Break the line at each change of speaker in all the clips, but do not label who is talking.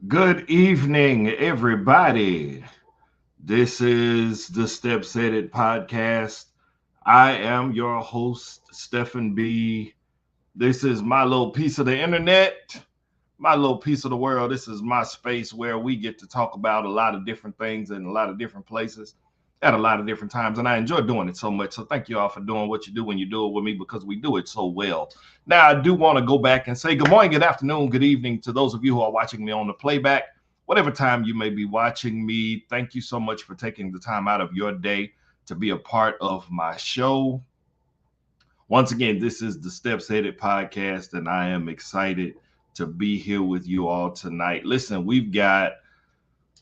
Good evening, everybody. This is the StepSaidIt podcast. I am your host, Stephen B. This is my little piece of the internet, my little piece of the world. This is my space where we get to talk about a lot of different things in a lot of different places at a lot of different times. And I enjoy doing it so much. So thank you all for doing what you do when you do it with me because we do it so well. Now, I do want to go back and say good morning, good afternoon, good evening to those of you who are watching me on the playback. Whatever time you may be watching me, thank you so much for taking the time out of your day to be a part of my show. Once again, this is the Steps Headed podcast, and I am excited to be here with you all tonight. Listen, we got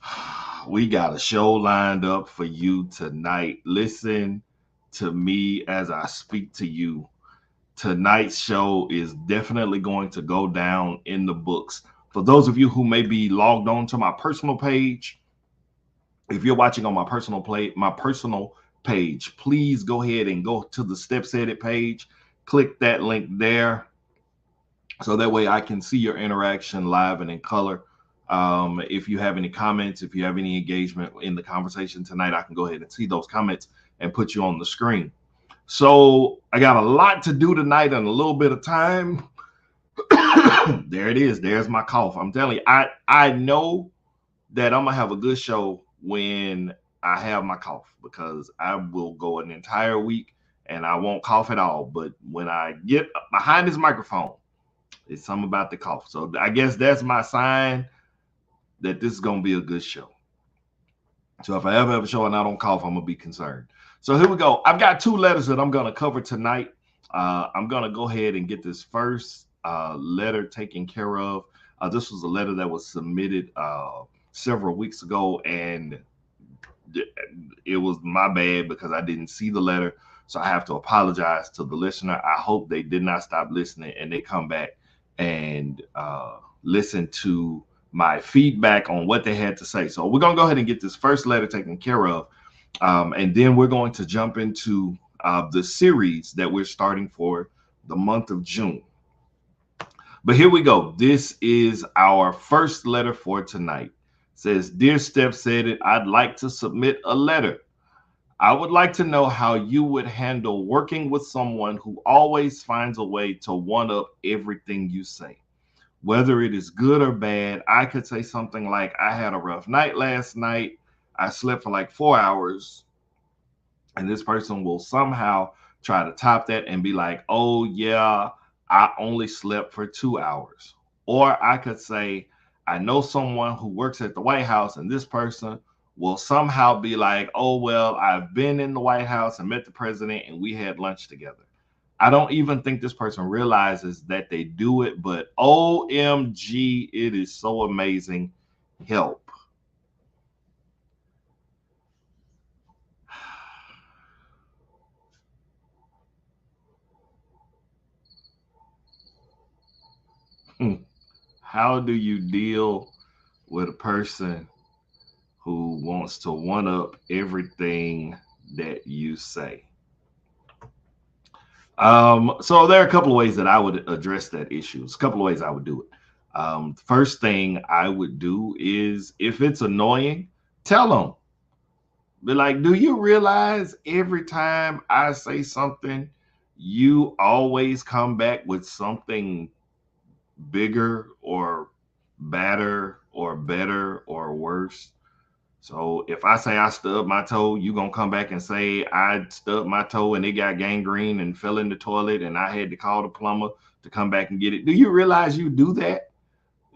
a show lined up for you tonight. Listen to me as I speak to you. Tonight's show is definitely going to go down in the books. For those of you who may be logged on to my personal page, if you're watching on my personal page, please go ahead and go to the Steps Edit page. Click that link there so that way I can see your interaction live and in color. If you have any comments, if you have any engagement in the conversation tonight, I can go ahead and see those comments and put you on the screen. So I got a lot to do tonight and a little bit of time. There it is. There's my cough. I'm telling you, I know that I'm gonna have a good show when I have my cough because I will go an entire week and I won't cough at all. But when I get behind this microphone, it's something about the cough. So I guess that's my sign that this is gonna be a good show. So if I ever have a show and I don't cough, I'm gonna be concerned. So here we go. I've got two letters that I'm gonna cover tonight. I'm gonna go ahead and get this first letter taken care of. This was a letter that was submitted several weeks ago, and it was my bad because I didn't see the letter. So I have to apologize to the listener. I hope they did not stop listening and they come back and listen to my feedback on what they had to say. So we're going to go ahead and get this first letter taken care of. And then we're going to jump into the series that we're starting for the month of June. But here we go. This is our first letter for tonight. It says, Dear StepSaidIt, I'd like to submit a letter. I would like to know how you would handle working with someone who always finds a way to one up everything you say. Whether it is good or bad, I could say something like, I had a rough night last night. I slept for like 4 hours. And this person will somehow try to top that and be like, oh, yeah, I only slept for 2 hours. Or I could say, I know someone who works at the White House, and this person will somehow be like, oh, well, I've been in the White House and met the president and we had lunch together. I don't even think this person realizes that they do it, but OMG, it is so amazing. Help. How do you deal with a person who wants to one up everything that you say? So there are a couple of ways that I would address that issue. There's a couple of ways I would do it. First thing I would do is if it's annoying, tell them. Be like, do you realize every time I say something, you always come back with something bigger or badder or better or worse? So if I say I stubbed my toe, you gonna come back and say I stubbed my toe and it got gangrene and fell in the toilet and I had to call the plumber to come back and get it. Do you realize you do that?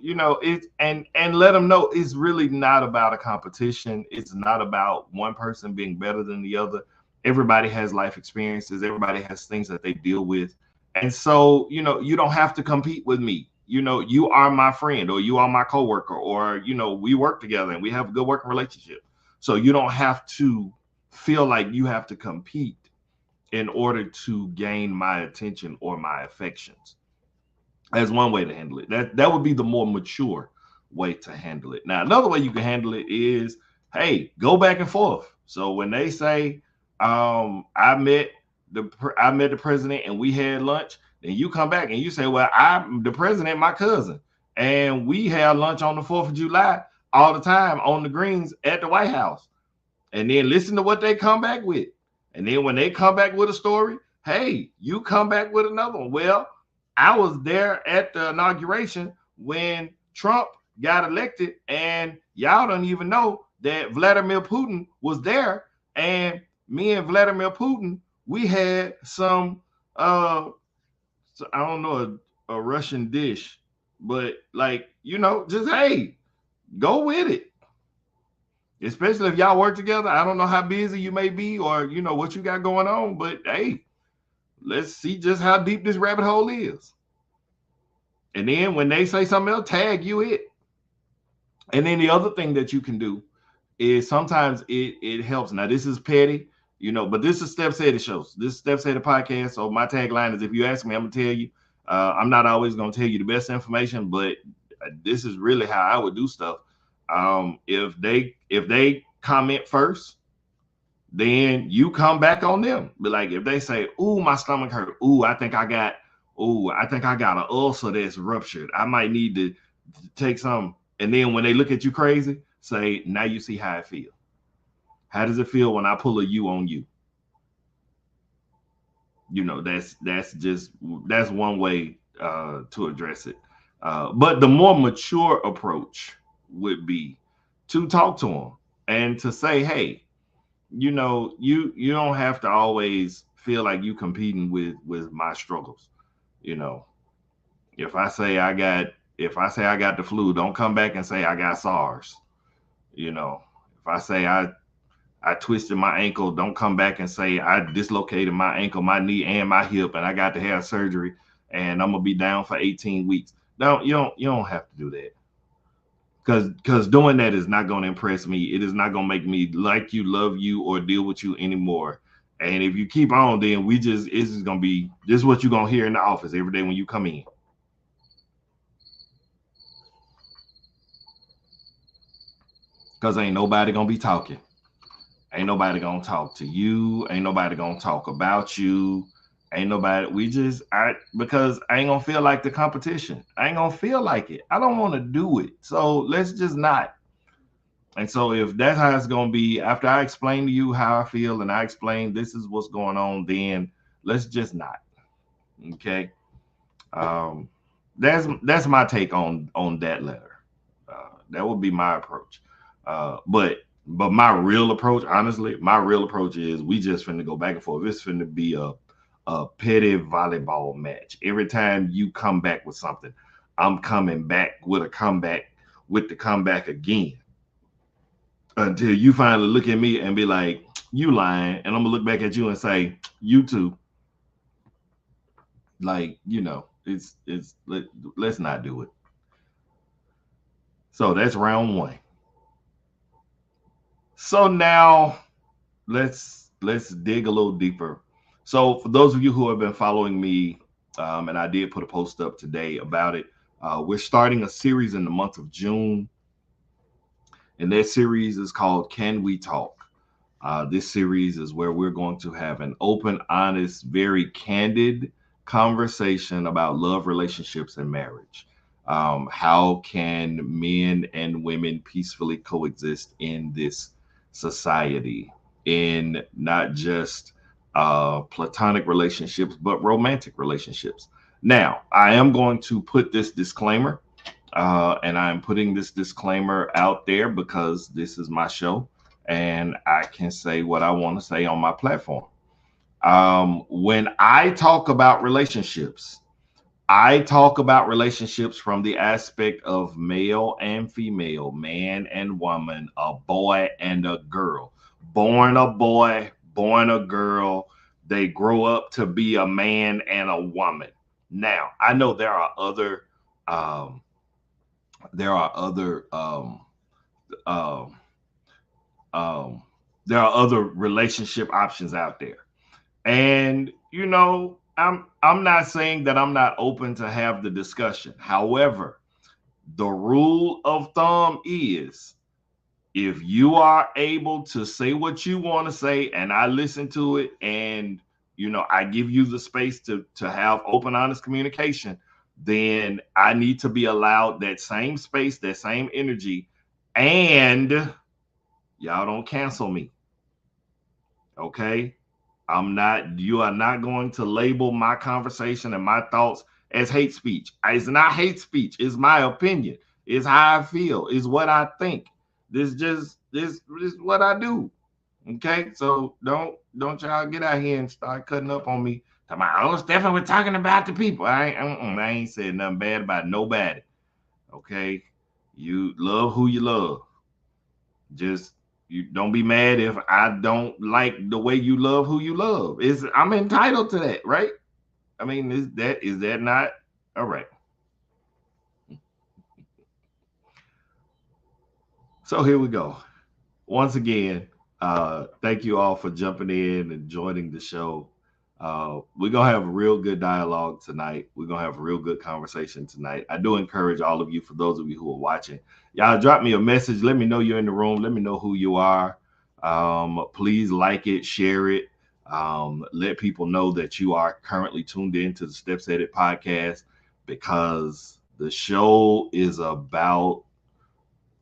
It and let them know it's really not about a competition. It's not about one person being better than the other. Everybody has life experiences. Everybody has things that they deal with. And so, you don't have to compete with me. You are my friend or you are my coworker or, we work together and we have a good working relationship. So you don't have to feel like you have to compete in order to gain my attention or my affections. That's one way to handle it. That would be the more mature way to handle it. Now, another way you can handle it is, hey, go back and forth. So when they say, I met the president and we had lunch, then you come back and you say, well, I'm the president, my cousin. And we have lunch on the 4th of July all the time on the greens at the White House. And then listen to what they come back with. And then when they come back with a story, hey, you come back with another one. Well, I was there at the inauguration when Trump got elected, and y'all don't even know that Vladimir Putin was there. And me and Vladimir Putin, we had some I don't know, a Russian dish, but like, just hey, go with it. Especially if y'all work together. I don't know how busy you may be or what you got going on, but hey, let's see just how deep this rabbit hole is. And then when they say something else, tag you it. And then the other thing that you can do is sometimes it helps. Now this is petty, but this is StepSaidIt shows. This is StepSaidIt podcast. So my tagline is, if you ask me, I'm gonna tell you. I'm not always gonna tell you the best information, but this is really how I would do stuff. If they comment first, then you come back on them. But like if they say, "Ooh, my stomach hurt. Ooh, I think I got an ulcer that's ruptured. I might need to take some." And then when they look at you crazy, say, "Now you see how I feel. How does it feel when I pull a you on you?" That's one way to address it. But the more mature approach would be to talk to them and to say, "Hey, you don't have to always feel like you competing with my struggles. If I say I got the flu, don't come back and say I got SARS. If I say I twisted my ankle, don't come back and say I dislocated my ankle, my knee, and my hip, and I got to have surgery, and I'm gonna be down for 18 weeks. No, you don't have to do that. Because doing that is not going to impress me. It is not going to make me like you, love you, or deal with you anymore. And if you keep on, then this is what you're going to hear in the office every day when you come in. Because ain't nobody going to be talking. Ain't nobody going to talk to you. Ain't nobody going to talk about you. Ain't nobody. Because I ain't going to feel like the competition. I ain't going to feel like it. I don't want to do it. So let's just not. And so if that's how it's going to be, after I explain to you how I feel and I explain this is what's going on, then let's just not. Okay. That's my take on that letter. That would be my approach. But my real approach, honestly, is we just finna go back and forth. It's finna be a petty volleyball match. Every time you come back with something, I'm coming back with a comeback with the comeback again. Until you finally look at me and be like, "You lying," and I'm gonna look back at you and say, "You too." Like, let's not do it. So that's round one. So now let's dig a little deeper. So for those of you who have been following me, and I did put a post up today about it, we're starting a series in the month of June. And that series is called Can We Talk? This series is where we're going to have an open, honest, very candid conversation about love, relationships, and marriage. How can men and women peacefully coexist in this society, in not just platonic relationships, but romantic relationships? Now, I am going to put this disclaimer. And I'm putting this disclaimer out there because this is my show and I can say what I want to say on my platform. When I talk about relationships, I talk about relationships from the aspect of male and female, man and woman, a boy and a girl. Born a boy, born a girl. They grow up to be a man and a woman. Now, I know there are other there are other um, there are other relationship options out there, and I'm not saying that I'm not open to have the discussion. However, the rule of thumb is, if you are able to say what you want to say and I listen to it, and I give you the space to have open, honest communication, then I need to be allowed that same space, that same energy, and y'all don't cancel me. Okay? You are not going to label my conversation and my thoughts as hate speech. It's not hate speech. It's my opinion. It's how I feel. It's what I think. This is what I do. Okay, so don't y'all get out here and start cutting up on me. Talking about, oh, Stephen, we're talking about the people. I ain't said nothing bad about nobody. Okay, you love who you love. Just you don't be mad if I don't like the way you love who you love. I'm entitled to that, right? I mean, is that not all right? So here we go. Once again, thank you all for jumping in and joining the show. We're gonna have a real good dialogue tonight. We're gonna have a real good conversation tonight. I do encourage all of you, for those of you who are watching, y'all drop me a message. Let me know you're in the room. Let me know who you are. Please like it, share it. Let people know that you are currently tuned in to the StepSaidIt podcast, because the show is about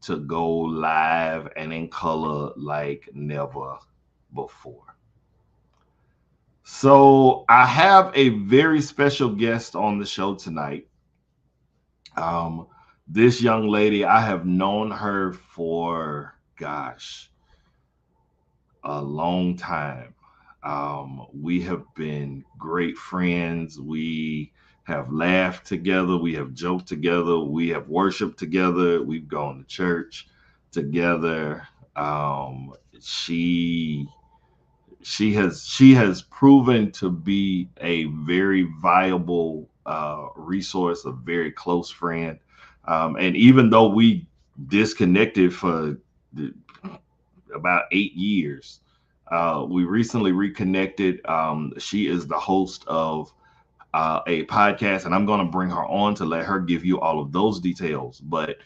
to go live and in color like never before. So I have a very special guest on the show tonight. Um, this young lady, I have known her for, gosh, a long time. We have been great friends. We have laughed together. We have joked together. We have worshiped together. We've gone to church together. She has proven to be a very viable resource, a very close friend. And even though we disconnected for about 8 years, we recently reconnected. She is the host of a podcast, and I'm going to bring her on to let her give you all of those details. But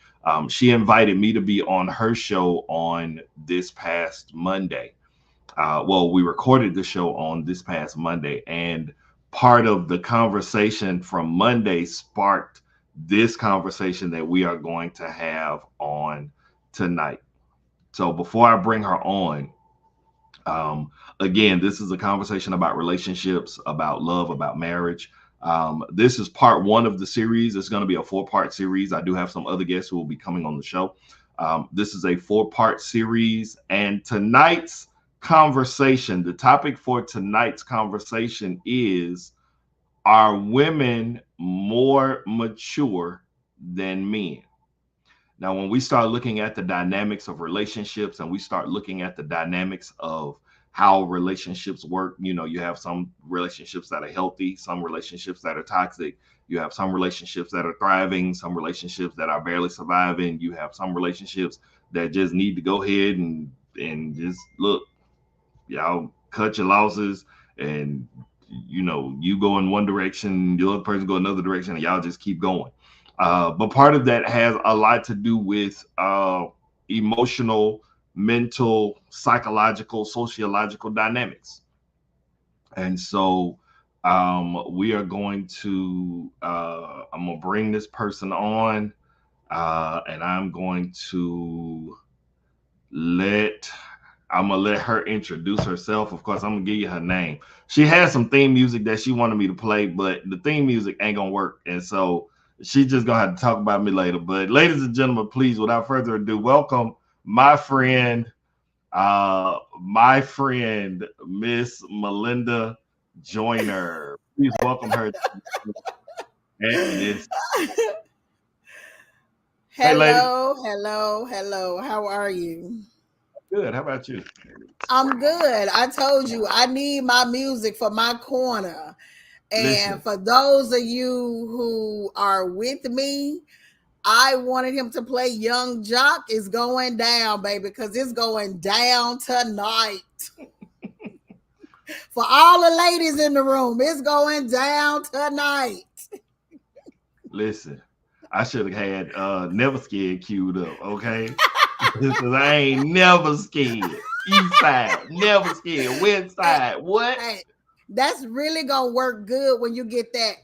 she invited me to be on her show on this past Monday. Well, we recorded the show on this past Monday, and part of the conversation from Monday sparked this conversation that we are going to have on tonight. So before I bring her on, again, this is a conversation about relationships, about love, about marriage. This is part one of the series. It's going to be a 4-part series. I do have some other guests who will be coming on the show. This is a 4-part series, and tonight's conversation, the topic for tonight's conversation is, are women more mature than men? Now, when we start looking at the dynamics of relationships, and we start looking at the dynamics of how relationships work, you have some relationships that are healthy, some relationships that are toxic. You have some relationships that are thriving, some relationships that are barely surviving. You have some relationships that just need to go ahead and just look, y'all cut your losses, and you go in one direction, the other person go another direction, and y'all just keep going. But part of that has a lot to do with emotional, mental, psychological, sociological dynamics. And so we are going to I'm gonna bring this person on, and I'm gonna let her introduce herself. Of course, I'm gonna give you her name. She has some theme music that she wanted me to play, but the theme music ain't gonna work, and so she's just gonna have to talk about me later. But ladies and gentlemen, please, without further ado, welcome my friend, Miss Melinda Joyner. Please welcome her. This. Hey, lady.
Hello. How are you?
Good. How about you?
I'm good. I told you I need my music for my corner. And
Listen.
for those of you who are with me, I wanted him to play Young Jock. Is going down, baby, because it's going down tonight. For all the ladies in the room, it's going down tonight.
Listen, I should have had Never Scared queued up, okay? Because I ain't never scared. East side, never scared. West side, what?
Hey, that's really gonna work good when you get that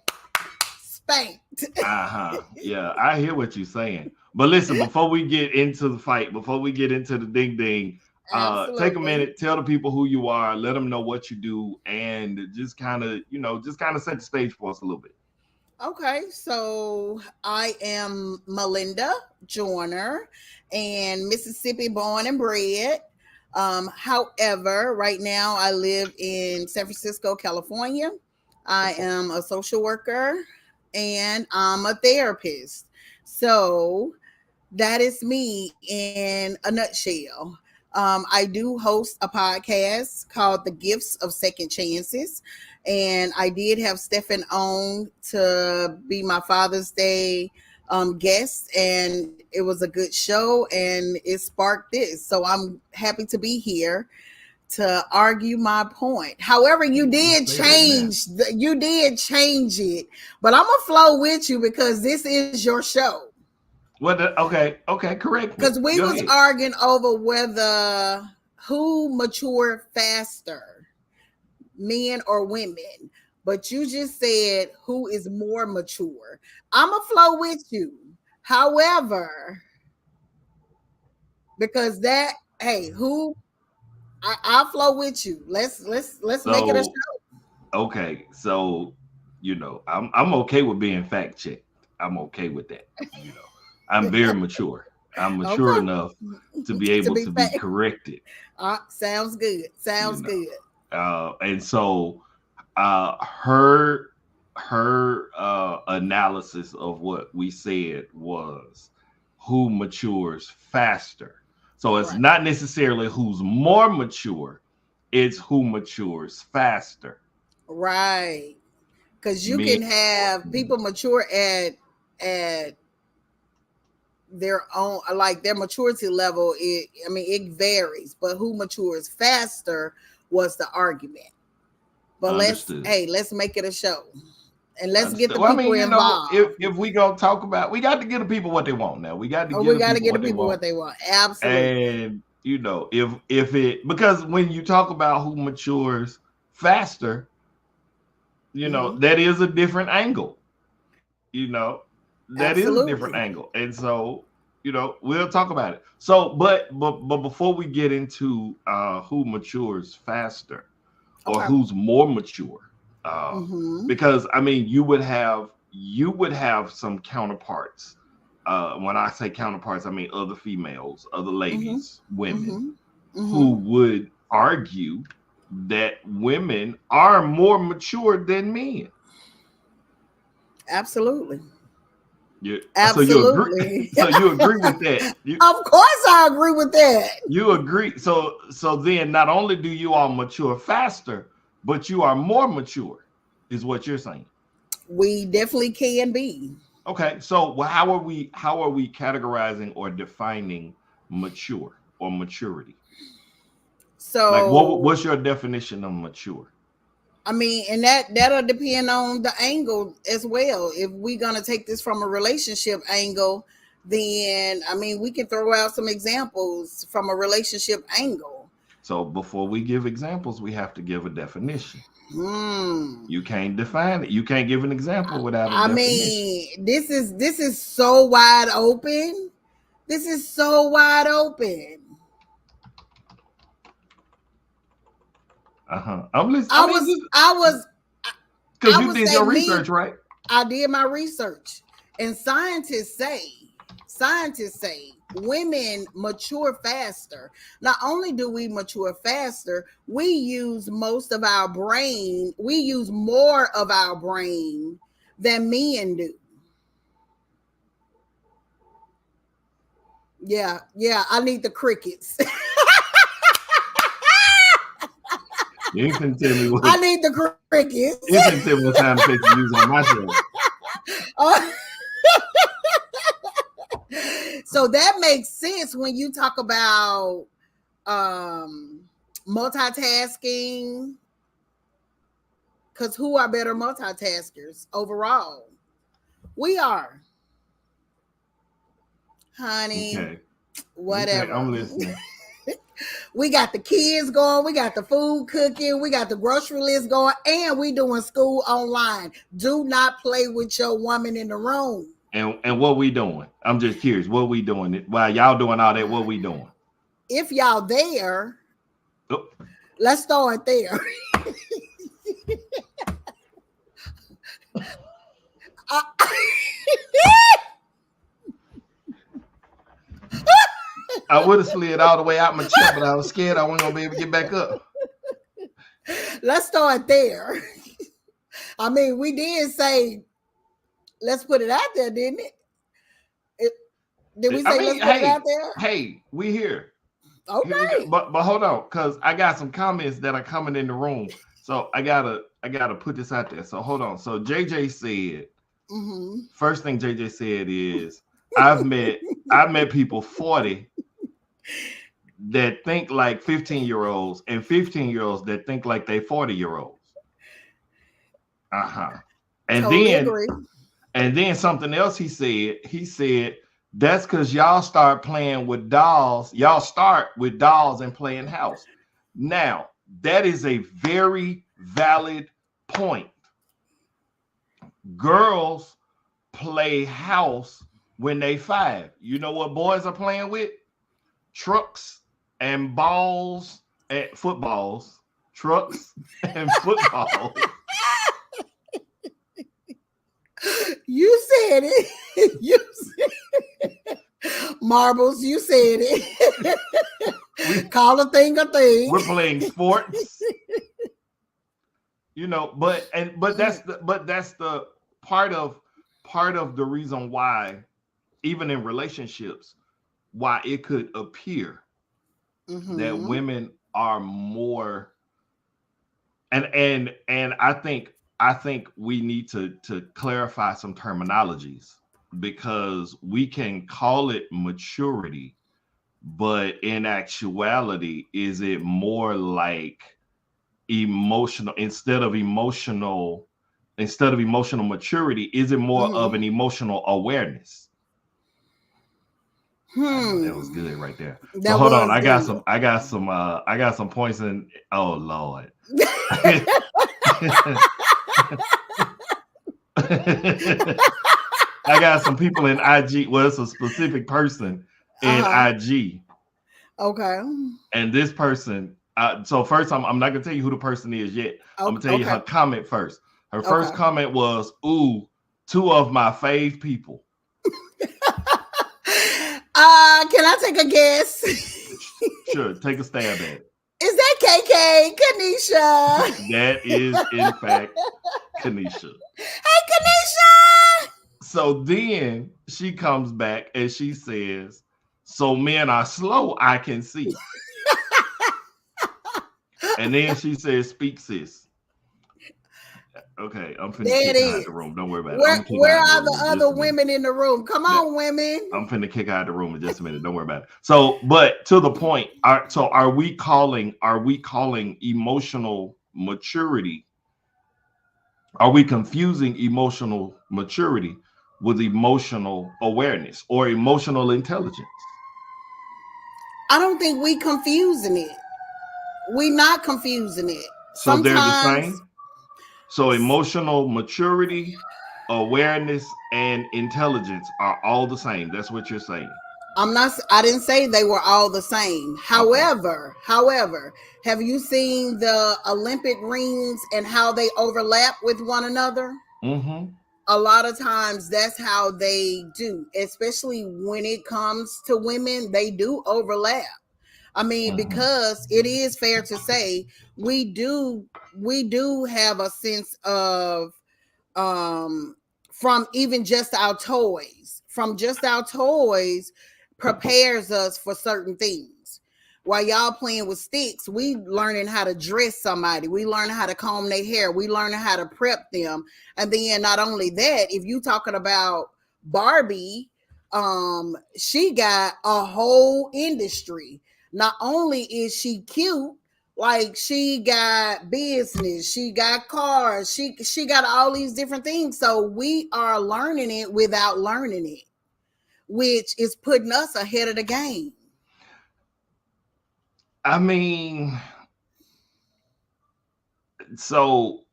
spanked.
Uh-huh. Yeah, I hear what you're saying. But listen, before we get into the fight, before we get into the ding ding, take a
Absolutely.
minute, tell the people who you are, let them know what you do, and just kind of, just kind of set the stage for us a little bit.
Okay, so I am Melinda Joyner and Mississippi born and bred. However, right now I live in San Francisco, California. I
Okay.
am a social worker and I'm a therapist. So that is me in a nutshell. I do host a podcast called The Gifts of Second Chances. And I did have Stefan on to be my Father's Day guest. And it was a good show and it sparked this. So I'm happy to be here to argue my point. However,
You say that now.
you did change it, but I'm gonna flow with you because this is your show.
Okay, okay, correct
Because
me.
we
Go
was
ahead.
arguing over whether who matured faster, men or women. But you just said who is more mature. I'ma flow with you. However, because that hey, who I'll flow with you. Let's make it a
So,
show.
okay, so I'm okay with being fact checked. I'm okay with that. You know, I'm very mature. I'm mature
Okay.
enough to be
To
able
be
to be
fair.
corrected.
Sounds good.
You
Sounds
know,
good.
and so her analysis of what we said was who matures faster. So it's
Right.
not necessarily who's more mature, it's who matures faster.
Right. Because you
Men.
can have people mature at their own, like their maturity level. It varies, but who matures faster was the argument. But
Understood.
let's make it a show and let's get
Understood.
the
Well, I
people
mean, if
involved.
we gonna talk about, we got to give the people what they want. Now we got to
Or
give
we
the
got to
people
get the
what they
people what
want.
they want. Absolutely.
And if it, because when you talk about who matures faster,
Hmm.
that is a different angle. You know, that is a different
Absolutely.
angle, and so we'll talk about it. So, but before we get into who matures faster or
Okay.
who's more mature, uh,
Hmm.
because I mean, you would have some counterparts. When I say counterparts, I mean other females, other
Hmm.
ladies, women
Hmm.
who
Hmm.
would argue that women are more mature than men.
Absolutely.
You, so you agree?
Absolutely.
So you agree with that? You
Of course, I agree with that.
you agree? So then, not only do you all mature faster, but you are more mature, is what you're saying.
We definitely can be.
Okay. So how are we categorizing or defining mature or maturity? Like
So,
what's your definition of mature?
and that'll depend on the angle as well. If we're gonna take this from a relationship angle, then we can throw out some examples from a relationship angle.
So before we give examples, we have to give a definition.
Hmm.
You can't define it. You can't give an example without a definition.
This is so wide open. This is so wide open.
I'm listening. I
I
mean,
was
just
I was
because
I
you
would
did
say
your
me.
research, right?
I did my research, and scientists say women mature faster. Not only do we mature faster, we use more of our brain than men do. Yeah, yeah, I need the crickets.
You ain't finna tell me
I
what
need the crickets.
you ain't finna tell me what sound effects you use on my show.
Uh, so that makes sense when you talk about um multitasking, because who are better multitaskers overall? We are, honey.
Okay. Okay,
Whatever.
I'm listening.
We got the kids going, we got the food cooking, we got the grocery list going, and we doing school online. Do not play with your woman in the room.
And what we doing? I'm just curious. What we doing? While y'all doing all that, what we doing?
If y'all there,
Oh,
let's start there. I,
I would have slid all the way out my chair, but I was scared I wasn't gonna be able to get back up.
let's start there. I mean, we did say let's put it out there, didn't it? it did we
I
say
mean,
let's put it out
hey, we here. Here we go.
there? Okay.
But hold on, because I got some comments that are coming in the room. So I gotta put this out there. So hold on. So JJ said, first thing JJ said is I've met people 40 that think like 15-year-olds and 15-year-olds that think like they 40-year-olds. And
Totally agree.
and then something else he said that's because y'all start playing with dolls. Y'all start with dolls and playing house. Now, that is a very valid point. Girls play house when they 5. You know what boys are playing with? Trucks and balls and footballs. Trucks and footballs.
You said it. You said it. Marbles, you said it. Call a thing a thing.
We're playing sports. You know, but that's the part of the reason why, even in relationships, why it could appear that women are more, and I think we need to clarify some terminologies, because we can call it maturity, but in actuality, is it more like emotional instead of emotional maturity? Is it more of an emotional awareness? That was good right there. So hold on, I got some points in. Oh Lord. I got some people in IG. Well, it's a specific person in IG.
Okay.
And this person, so first, I'm not gonna tell you who the person is yet. I'm gonna tell you her comment first. Her first comment was, "Ooh, 2 of my fave people."
Can I take a guess?
Sure, take a stab at it.
Is that KK, Kanisha?
That is, in fact, Kanisha.
Hey, Kanisha!
So then she comes back and she says, "So men are slow, I can see." And then she says, "Speak, sis." Okay, I'm finna kick her out the room. Don't worry about it.
Where are the other women in the room? Come on, women.
I'm finna kick her out the room in just a minute. Don't worry about it. So, but to the point, are we calling emotional maturity? Are we confusing emotional maturity with emotional awareness or emotional intelligence?
I don't think we confusing it. We not confusing it.
So they're the same. So emotional maturity, awareness, and intelligence are all the same. That's what you're saying.
I didn't say they were all the same. However, have you seen the Olympic rings and how they overlap with one another? A lot of times that's how they do, especially when it comes to women, they do overlap. I mean, because it is fair to say we do have a sense of from even just our toys. From just our toys prepares us for certain things. While y'all playing with sticks, we learning how to dress somebody. We learning how to comb their hair. We learning how to prep them. And then not only that, if you talking about Barbie, she got a whole industry. Not only is she cute, like she got business, she got cars, she got all these different things. So we are learning it without learning it, which is putting us ahead of the game.
I mean, so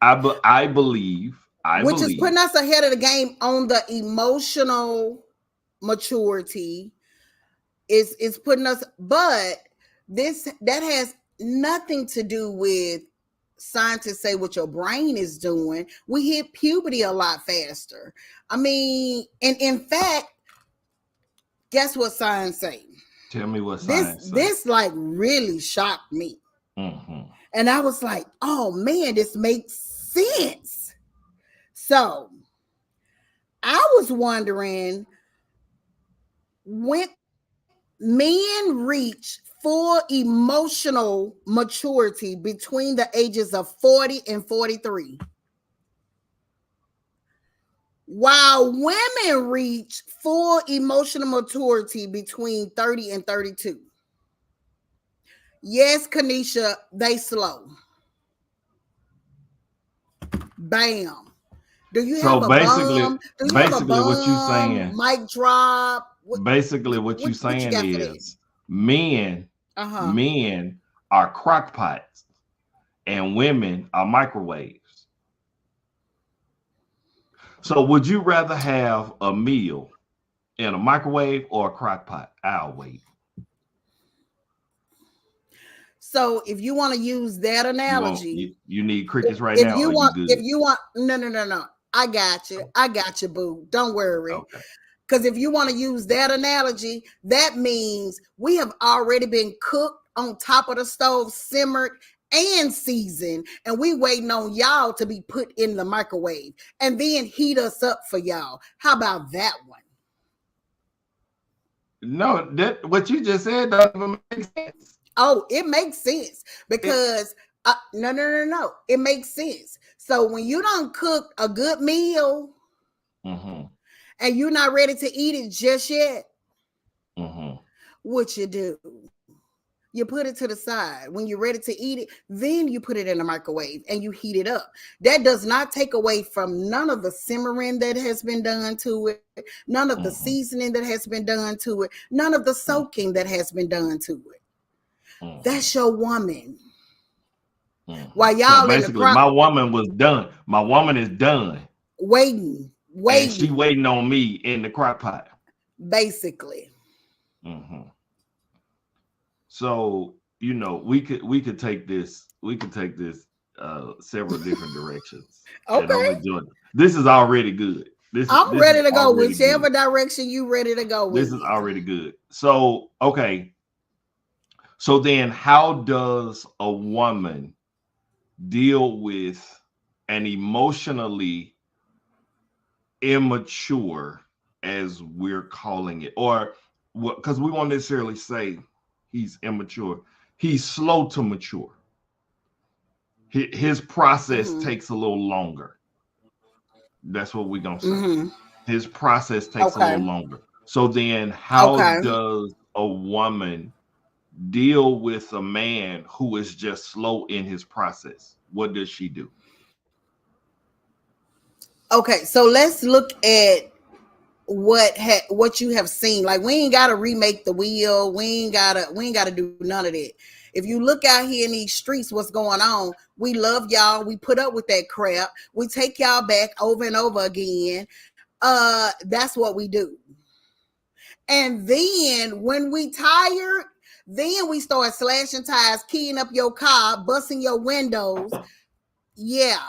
I believe,
which is putting us ahead of the game on the emotional maturity. Is putting us, but this that has nothing to do with scientists say what your brain is doing. We hit puberty a lot faster. I mean, and in fact, guess what science say?
tell me what
This
science say.
this like really shocked me.
Hmm.
And I was like, oh man, this makes sense. So I was wondering, when men reach full emotional maturity between the ages of 40 and 43, while women reach full emotional maturity between 30 and 32. Yes, Kanisha, they slow. Bam. Do you
So
have a
basically,
bomb? Do you have a
basically what you
bomb?
saying,
Mic drop?
basically what you
What you
saying
got for that?
is men,
Uh huh.
men are crock pots and women are microwaves. So would you rather have a meal in a microwave or a crock pot? I'll wait.
So if you want to use that
You want
analogy,
you need crickets right
if
now,
you
or you
want, if
good?
you want, no. I got you, boo. Don't worry.
Okay.
Because if you want to use that analogy, that means we have already been cooked on top of the stove, simmered and seasoned, and we waiting on y'all to be put in the microwave and then heat us up for y'all. How about that one?
No, that what you just said don't even make sense.
Oh, it makes sense
It,
because no. It makes sense. So when you don't cook a good meal
mm-hmm,
and you're not ready to eat it just yet,
mm-hmm,
what you do? You put it to the side. When you're ready to eat it, then you put it in the microwave and you heat it up. That does not take away from none of the simmering that has been done to it, none of the
mm-hmm,
seasoning that has been done to it, none of the soaking that has been done to it.
mm-hmm,
That's your woman.
mm-hmm.
While
So
y'all in the
basically, my woman was done. My woman is done,
waiting,
and she
waiting,
waiting on me in the crock pot.
basically.
Mm-hmm. So we could take this several different directions, and I'm
Okay.
enjoying it. This is already good. This
I'm
this is
ready to go
already good.
whichever direction you ready to go
This
with
is
it.
already good. So okay. So then, how does a woman deal with an emotionally immature, as we're calling it, or what? Because we won't necessarily say he's immature. He's slow to mature. His process
Mm-hmm.
takes a little longer. That's what we're gonna say.
Mm-hmm.
His process takes a little
Okay.
longer. So then, how
Okay.
does a woman deal with a man who is just slow in his process? What does she do?
Okay. So let's look at what you have seen. Like, we ain't gotta remake the wheel. We ain't gotta do none of that. If you look out here in these streets, what's going on? We love y'all. We put up with that crap. We take y'all back over and over again. That's what we do. And then when we tired, then we start slashing tires, keying up your car, busting your windows. Yeah.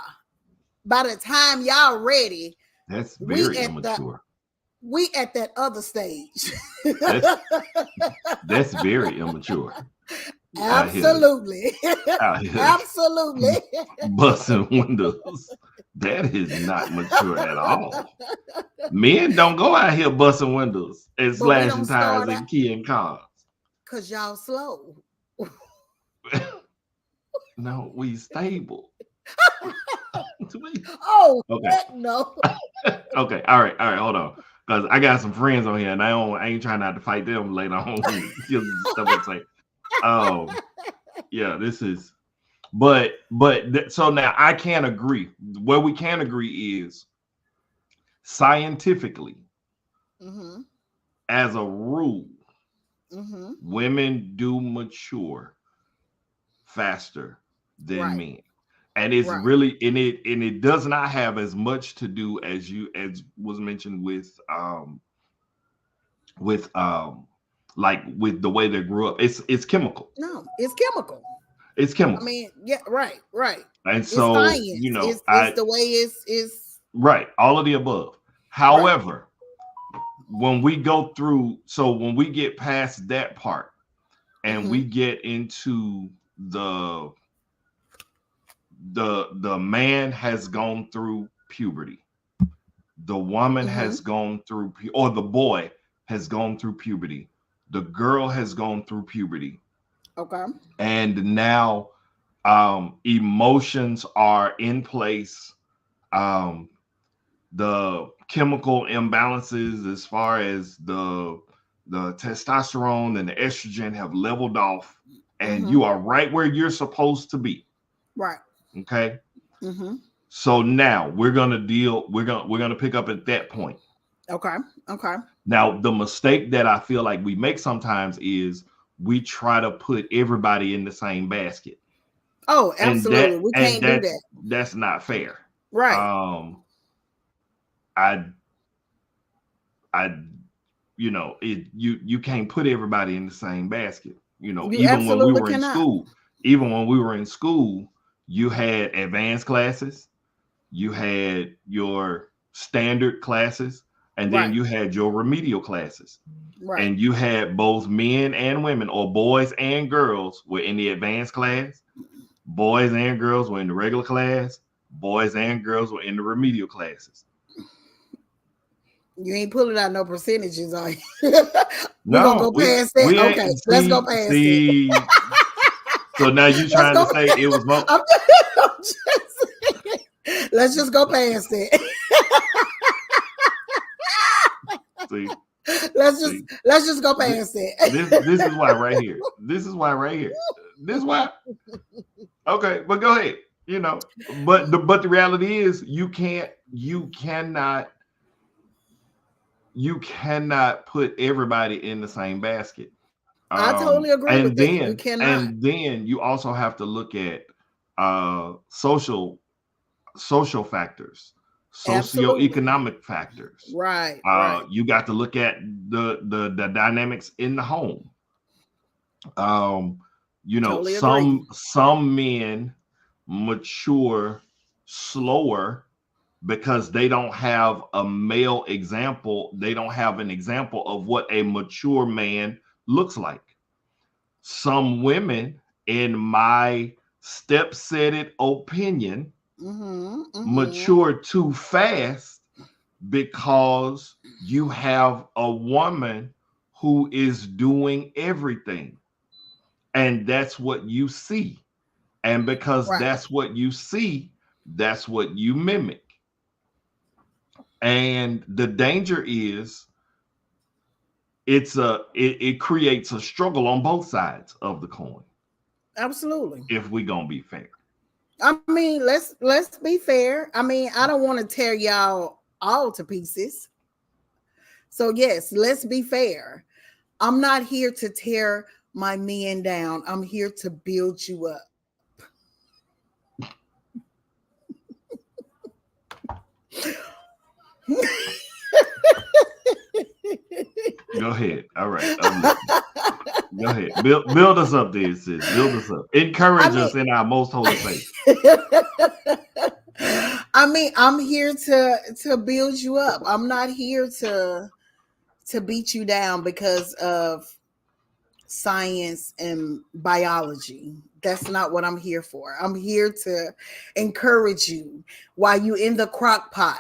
By the time y'all ready,
That's
we
very
at the
immature.
we at that other stage.
That's that's very immature. Out here,
Absolutely.
out here,
Absolutely.
busting windows. That is not mature at all. Men don't go out here busting windows and
But we
slashing
don't
tires
start out
and keying cars.
because y'all slow.
No, we stable.
Oh,
Okay,
heck no.
okay, all right, hold on. Because I got some friends on here, and I ain't trying not to fight them later on. Because stuff I say. Um, yeah, this is. So now I can't agree. Where we can agree is scientifically,
Mm-hmm.
as a rule.
Mm-hmm.
Women do mature faster than
Right.
men. And it's
Right.
really and it does not have as much to do as was mentioned with like with the way they grew up. It's chemical.
No, it's chemical.
It's
I
chemical.
mean, yeah, right, right.
And
It's
so,
science. It's
I
the way it's
right, all of the above.
right.
However, when we go through, so when we get past that part and
Mm-hmm.
we get into the the man has gone through puberty, the woman
Mm-hmm.
has gone through or the boy has gone through puberty, the girl has gone through puberty,
Okay.
and now emotions are in place. um the chemical imbalances as far as the testosterone and the estrogen have leveled off, and
Mm-hmm.
you are right where you're supposed to be.
Right.
Okay,
Mm-hmm.
so now we're gonna pick up at that point.
Okay. Okay.
Now the mistake that I feel like we make sometimes is we try to put everybody in the same basket,
Oh,
and
absolutely. We can't do that.
that's not fair.
Right.
um I I you can't put everybody in the same basket.
You
Even when we
absolutely
were in
cannot.
school, even when we were in school, you had advanced classes, you had your standard classes, and then
Right.
you had your remedial classes.
Right.
And you had both men and women, or boys and girls, were in the advanced class. Boys and girls were in the regular class. Boys and girls were in the remedial classes.
You ain't pulling out no percentages, are you? We're gonna
No,
go
we
past that.
we
Okay,
ain't
let's go
see
past it.
see. So now you
Let's
trying to
go.
say it was mo-
I'm I'm just, let's just go past it.
see see
Let's just go
Th-
past it.
this is why right here. This is why right here. This is why. Okay, but go ahead. But the reality is you cannot put everybody in the same basket.
I totally agree with
And
that. You
then
cannot.
and then you also have to look at social factors,
Absolutely.
socioeconomic factors.
Right. Right.
You got to look at the dynamics in the home. Um,
Totally agree.
some men mature slower because they don't have a male example. They don't have an example of what a mature man looks like. Some women, in my step said it opinion,
Mm-hmm. Mm-hmm.
mature too fast because you have a woman who is doing everything. And that's what you see. And because
Right.
that's what you see, that's what you mimic. And the danger is it creates a struggle on both sides of the coin,
Absolutely.
if we're gonna be fair.
I mean, let's be fair. I mean, I don't want to tear y'all all to pieces. So yes, let's be fair. I'm not here to tear my men down. I'm here to build you up.
Go ahead. All right, I'm listening. Go ahead. Build us up there, sis. Build us up.
I
Encourage
mean,
us in our most holy faith.
I mean, I'm here to build you up. I'm not here to beat you down because of science and biology. That's not what I'm here for. I'm here to encourage you while you in the crock pot.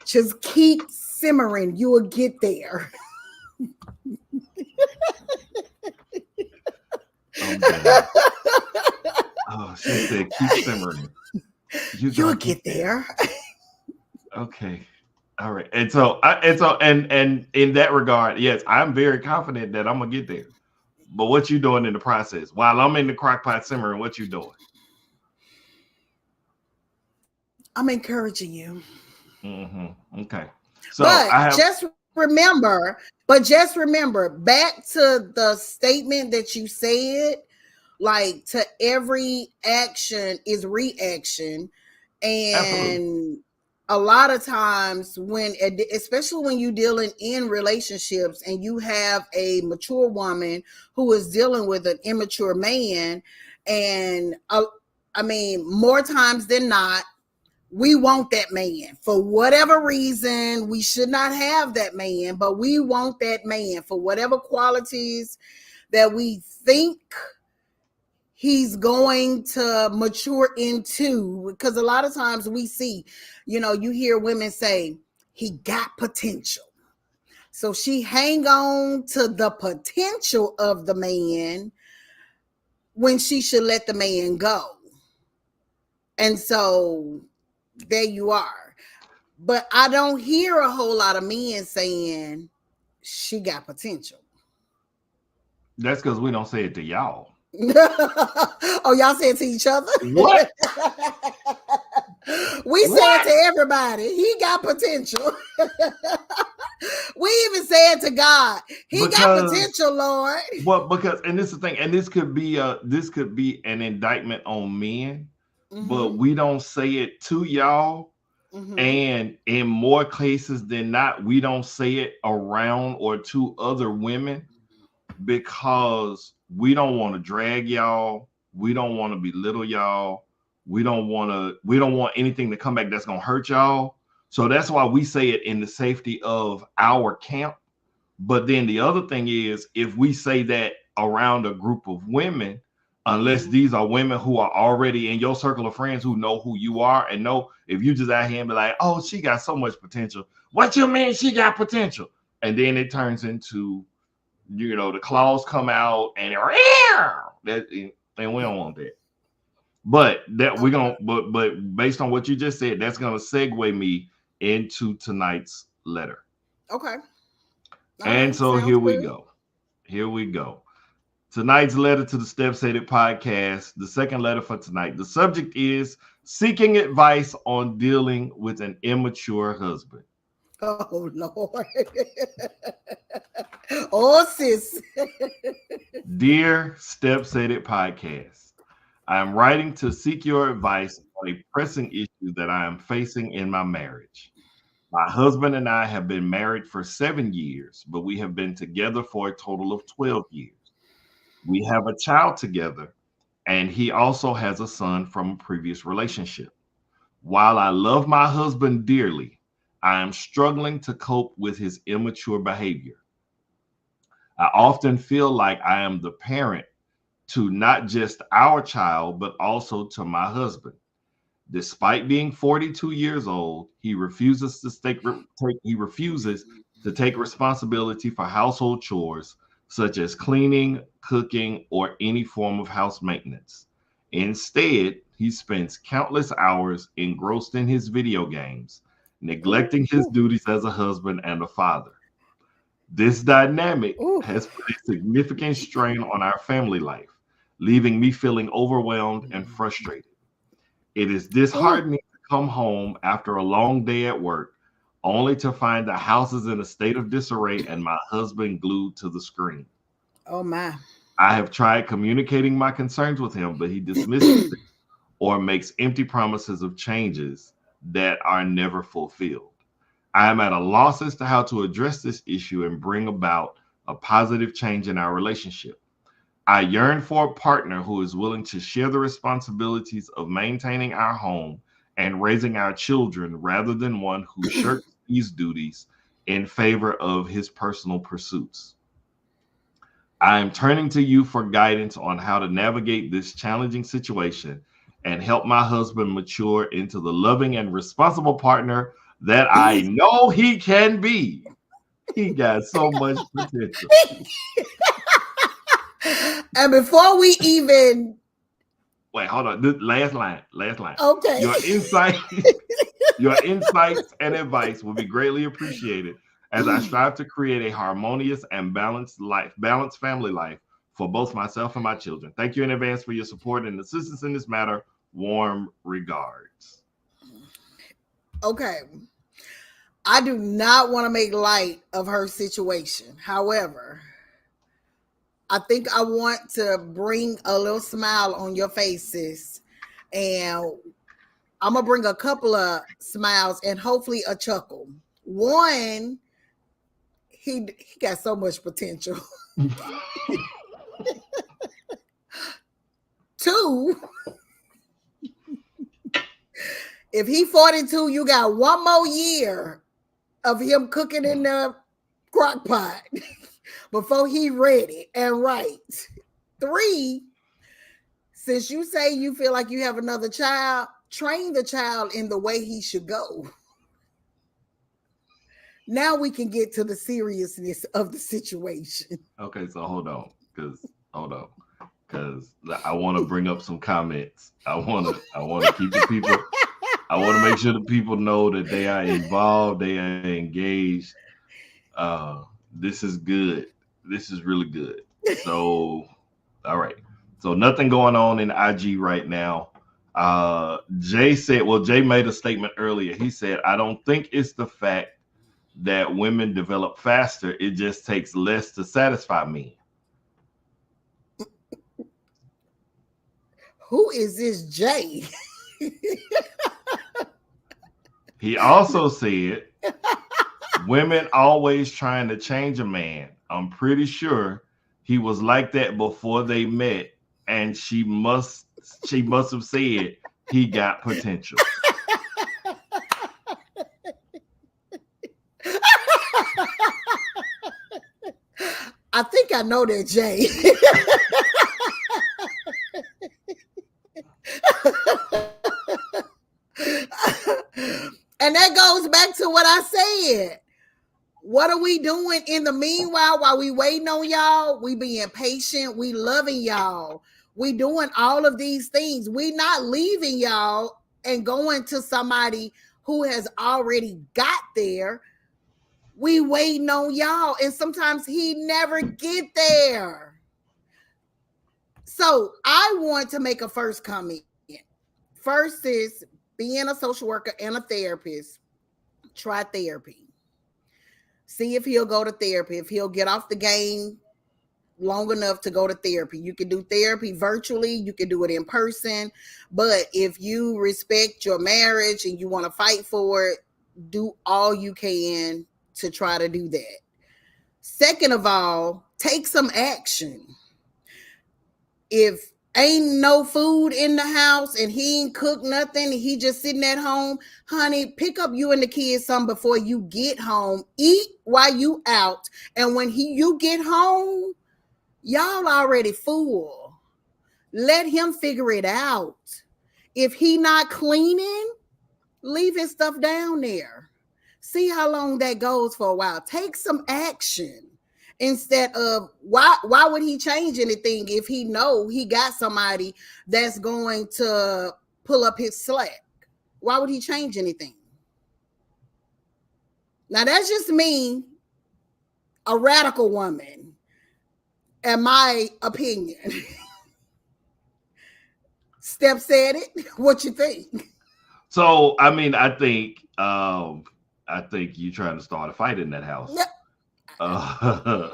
Just keep simmering. You will get there.
I'm done. Oh, she said, keep simmering. You
You'll
gonna get
get
there.
there.
Okay. All right. And in that regard, yes, I'm very confident that I'm gonna get there. But what you doing in the process? While I'm in the crock pot simmering, what you doing?
I'm encouraging you.
Okay. So
But
I have
just just remember back to the statement that you said, like to every action is reaction.
Absolutely.
And a lot of times when, especially when you're dealing in relationships and you have a mature woman who is dealing with an immature man, and I mean, more times than not, we want that man for whatever reason. We should not have that man, but we want that man for whatever qualities that we think he's going to mature into. Because a lot of times we see, you hear women say he got potential, so she hang on to the potential of the man when she should let the man go. And so there you are. But I don't hear a whole lot of men saying she got potential.
That's because we don't say it to y'all.
Oh, y'all say it to each other?
What?
We say it
What?
to everybody. He got potential. We even say it to God. He got
Because
potential, Lord.
Well, because and this is the thing, and this could be an indictment on men, but
Mm-hmm.
we don't say it to y'all.
Mm-hmm.
And in more cases than not, we don't say it around or to other women because we don't want to drag y'all. We don't want to belittle y'all. We don't want anything to come back that's gonna hurt y'all. So that's why we say it in the safety of our camp. But then the other thing is, if we say that around a group of women, unless
Mm-hmm.
these are women who are already in your circle of friends who know who you are and know if you just out here and be like, oh, she got so much potential. What you mean she got potential? And then it turns into, the claws come out and that, and we don't want that. But that we're gonna, but based on what you just said, that's gonna segue me into tonight's letter.
Okay. All
And
right.
so
Sounds
here we
good.
go. Here we go. Tonight's letter to the StepSaidIt podcast, the second letter for tonight. The subject is seeking advice on dealing with an immature husband.
Oh, Lord. Oh, sis.
Dear StepSaidIt podcast, I am writing to seek your advice on a pressing issue that I am facing in my marriage. My husband and I have been married for 7 years, but we have been together for a total of 12 years. We have a child together, and he also has a son from a previous relationship. While I love my husband dearly, I am struggling to cope with his immature behavior. I often feel like I am the parent to not just our child, but also to my husband. Despite being 42 years old, he refuses to take responsibility for household chores such as cleaning, cooking, or any form of house maintenance. Instead, he spends countless hours engrossed in his video games, neglecting his
Ooh,
duties as a husband and a father. This dynamic
ooh.
has put a significant strain on our family life, leaving me feeling overwhelmed and frustrated. It is
Ooh.
disheartening to come home after a long day at work only to find the house is in a state of disarray and my husband glued to the screen.
Oh, my.
I have tried communicating my concerns with him, but he dismisses them or makes empty promises of changes that are never fulfilled. I am at a loss as to how to address this issue and bring about a positive change in our relationship. I yearn for a partner who is willing to share the responsibilities of maintaining our home and raising our children rather than one who shirks these duties in favor of his personal pursuits. I am turning to you for guidance on how to navigate this challenging situation and help my husband mature into the loving and responsible partner that I know he can be. He got so much potential.
And before we even,
Wait, hold on. This last line. Last line.
okay.
Your insight, your insights and advice will be greatly appreciated as I strive to create a harmonious and balanced family life for both myself and my children. Thank you in advance for your support and assistance in this matter. Warm regards.
Okay. I do not want to make light of her situation. However, I think I want to bring a little smile on your faces, and I'm gonna bring a couple of smiles and hopefully a chuckle. One, he got so much potential. Two, if he 42, you got one more year of him cooking in the crock pot before he ready and right. Three, since you say you feel like you have another child, train the child in the way he should go. Now we can get to the seriousness of the situation.
Okay, so hold on, because I want to bring up some comments. I want to keep the people. I want to make sure the people know that they are involved, they are engaged. This is good. This is really good. So, all right. So nothing going on in IG right now. Jay said, well, Jay made a statement earlier. He said, I don't think it's the fact that women develop faster. It just takes less to satisfy me.
Who is this Jay?
He also said, women always trying to change a man. I'm pretty sure he was like that before they met, and she must have said he got potential.
I think I know that Jay. And that goes back to what I said. What are we doing in the meanwhile while we waiting on y'all? We being patient. We loving y'all. We doing all of these things. We not leaving y'all and going to somebody who has already got there. We waiting on y'all, and sometimes he never get there. So I want to make a first comment. First is being a social worker and a therapist. Try therapy. See if he'll go to therapy. If he'll get off the game long enough to go to therapy. You can do therapy virtually, you can do it in person. But if you respect your marriage and you want to fight for it, do all you can to try to do that. Second of all, take some action. If ain't no food in the house and he ain't cooked nothing, he just sitting at home, honey, pick up you and the kids some before you get home. Eat while you out. And when you get home, y'all already full. Let him figure it out. If he not cleaning, leave his stuff down there. See how long that goes for a while. Take some action. Instead of why would he change anything if he know he got somebody that's going to pull up his slack? Why would he change anything? Now that's just me, a radical woman, in my opinion. Step said it. What you think?
So I mean, I think you're trying to start a fight in that house.
I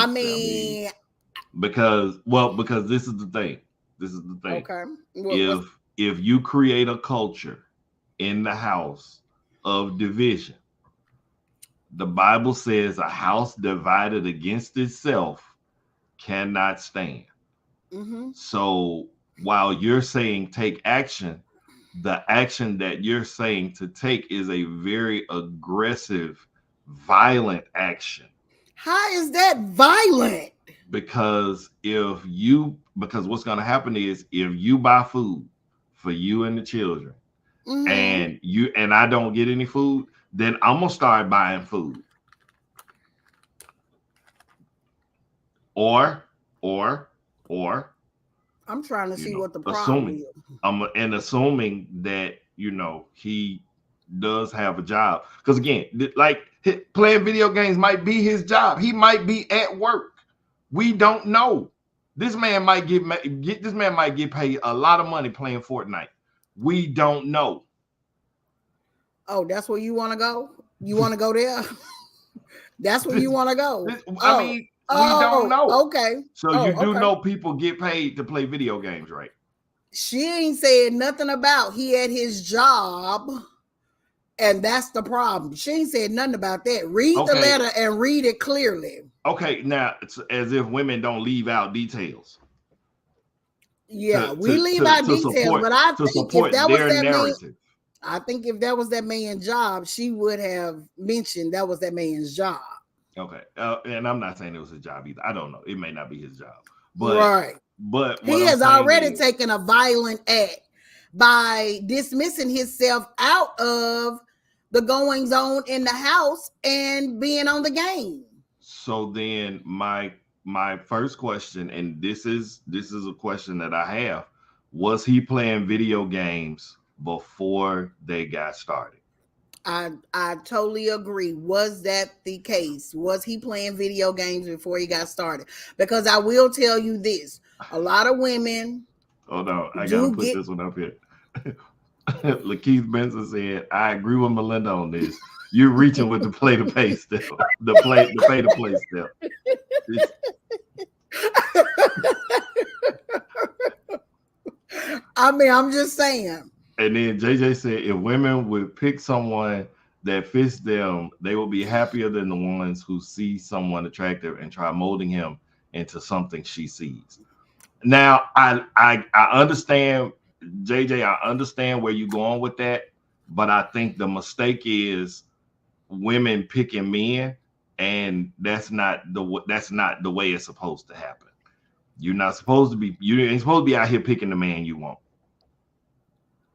mean,
because this is the thing. This is the thing.
Okay.
If you create a culture in the house of division, the Bible says a house divided against itself cannot stand.
Mm-hmm.
So while you're saying take action, the action that you're saying to take is a very aggressive, violent action.
How is that violent?
Because what's going to happen is if you buy food for you and the children, mm-hmm. and I don't get any food, then I'm gonna start buying food. Or
I'm trying to see what the problem is.
Assuming that he does have a job, because again, like playing video games might be his job. He might be at work. We don't know. This man might get paid a lot of money playing Fortnite. We don't know.
Oh, that's where you want to go? You want to go there? That's where you want to go.
I
Oh,
mean, we don't
oh,
know.
okay.
So
Oh,
you do
okay.
know people get paid to play video games, right?
She ain't said nothing about he had his job, and that's the problem. She ain't said nothing about that. Read the
Okay,
letter and read it clearly.
okay. Now it's as if women don't leave out details
Yeah, we leave out
to
details,
support
but I
to
think if
support
that was
their
that man,
narrative.
I think if that was that man's job, she would have mentioned that was that man's job.
Okay, and I'm not saying it was his job either. I don't know. It may not be his job, but
Right.
what
He
I'm
has
saying
already
is,
taken a violent act by dismissing himself out of the goings on in the house and being on the game.
so then my first question, and this is a question that I have: was he playing video games before they got started?
I totally agree. Was that the case? Was he playing video games before he got started? Because I will tell you this: a lot of women
Oh no, I gotta
do
put
get.
this one up here. Lakeith Benson said, "I agree with Melinda on this. You're reaching with the play to pay step, the pay to play step." It's,
I mean, I'm just saying.
and then JJ said, "If women would pick someone that fits them, they will be happier than the ones who see someone attractive and try molding him into something she sees." Now, I understand, JJ. I understand where you're going with that, but I think the mistake is women picking men, and that's not the way it's supposed to happen. You're not supposed to be. You ain't supposed to be out here picking the man you want.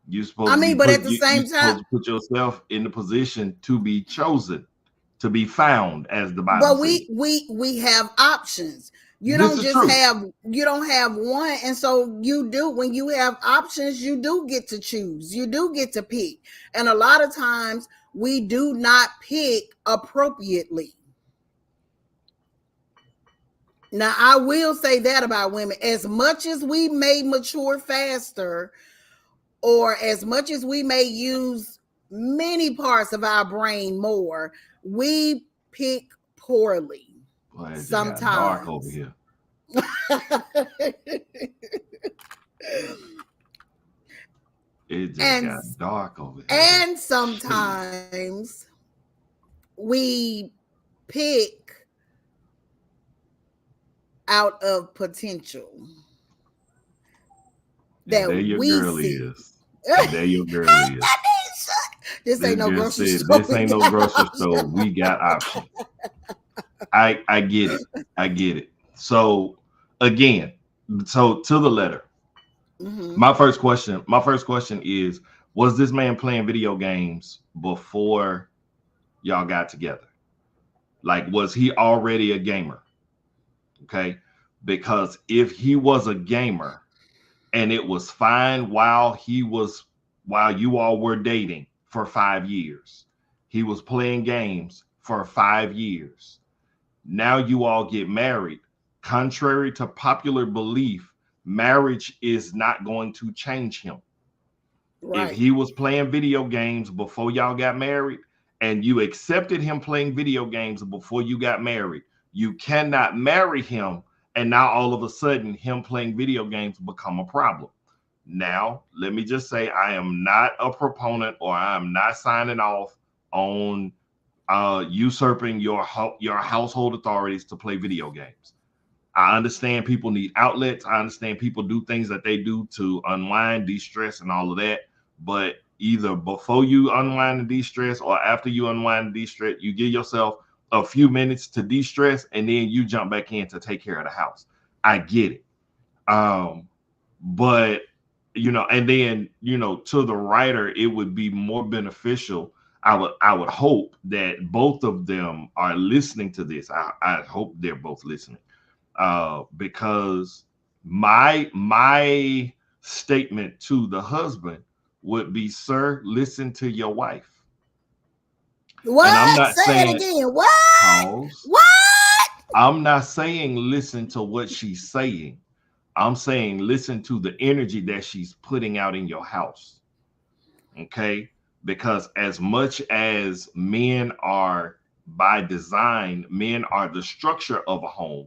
You're
I
supposed to be
mean, but
put.
at the
You're
same time,
supposed to put yourself in the position to be chosen, to be found, as the Bible
but
says.
we have options. You
This
don't
is
just
true.
have you don't have one, and so you do when you have options, you do get to choose. You do get to pick, and a lot of times we do not pick appropriately. Now, I will say that about women. As much as we may mature faster, or as much as we may use many parts of our brain more, we pick poorly
Boy, it just got dark over
sometimes.
here. It just
and
got dark over here.
and
Jeez.
sometimes we pick out of potential
And
that
there your
we
girl
see.
is. And there your girl is.
This
This
ain't no
girl
grocery
said,
store.
"This
We
ain't no
got
grocery store.
options.
We got options." I get it. I get it. So again, so to the letter.
Mhm.
My first question is: was this man playing video games before y'all got together? Like, was he already a gamer? Okay, because if he was a gamer and it was fine while you all were dating for 5 years, he was playing games for 5 years. Now you all get married. Contrary to popular belief, marriage is not going to change him. If
Right.
he was playing video games before y'all got married and you accepted him playing video games before you got married, you cannot marry him, and now all of a sudden him playing video games become a problem. Now, let me just say, I am not a proponent, or I am not signing off on usurping your household authorities to play video games. I understand people need outlets. I understand people do things that they do to unwind, de-stress, and all of that. But either before you unwind and de-stress, or after you unwind and de-stress, you give yourself a few minutes to de-stress, and then you jump back in to take care of the house. I get it. Um, but and then to the writer, it would be more beneficial. I would hope that both of them are listening to this. I hope they're both listening, because my statement to the husband would be, sir, listen to your wife. And I'm
What?
not
Say it
saying
again. What?
pause.
What?
I'm not saying listen to what she's saying. I'm saying listen to the energy that she's putting out in your house. Okay. because as much as men are by design, men are the structure of a home,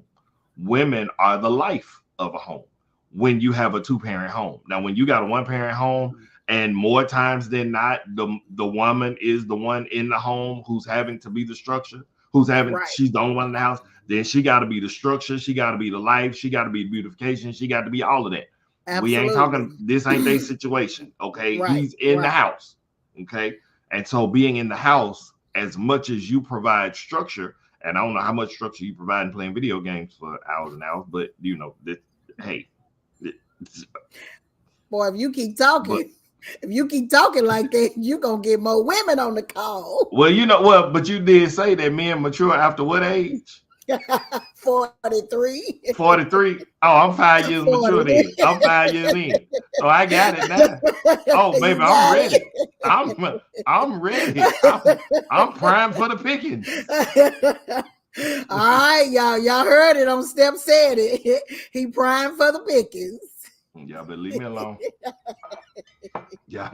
women are the life of a home when you have a two-parent home. Now, when you got a one-parent home, and more times than not, the woman is the one in the home who's having to be the structure,
Right.
she's the only one in the house, then she got to be the structure, she got to be the life, she got to be the beautification, she got to be all of that. We ain't talking,
Absolutely.
this ain't their situation, okay?
Right.
He's in the
Right.
house, okay? And so being in the house, as much as you provide structure, and I don't know how much structure you provide in playing video games for hours and hours, but you know that, hey,
Boy, if you keep
but
talking, if you keep talking like that, you're gonna get more women on the call.
well, you know, well, but you did say that men mature after what age?
43.
43. Oh, I'm 5 years
40.
mature then. I'm 5 years in. So I got it now. Oh, baby,
You
I'm
got
ready. I'm ready. I'm primed for the pickings.
it. All right, y'all. Y'all heard it on Step Said It. He primed for the pickings.
Y'all better leave me alone. Yeah.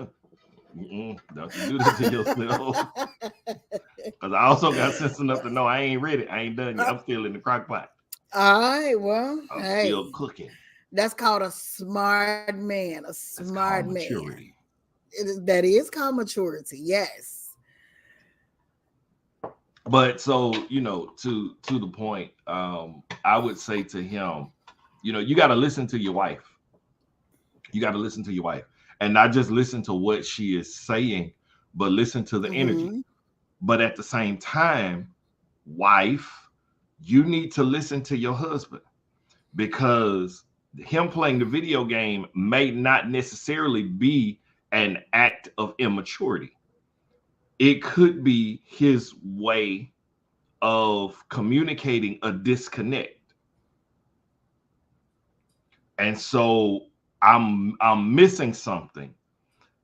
Don't you do that to yourself. Because I also got sense enough to know I ain't ready. I ain't done yet. I'm still in the crock pot.
All right, well,
I'm still
hey,
cooking.
that's called a smart man. A
That's
smart
called
man.
maturity.
That is called maturity. Yes.
But so, you know, to the point, I would say to him, you know, you got to listen to your wife. You got to listen to your wife, and not just listen to what she is saying, but listen to the energy.
Mm-hmm.
But at the same time, wife, you need to listen to your husband, because him playing the video game may not necessarily be an act of immaturity. It could be his way of communicating a disconnect. And so I'm missing something.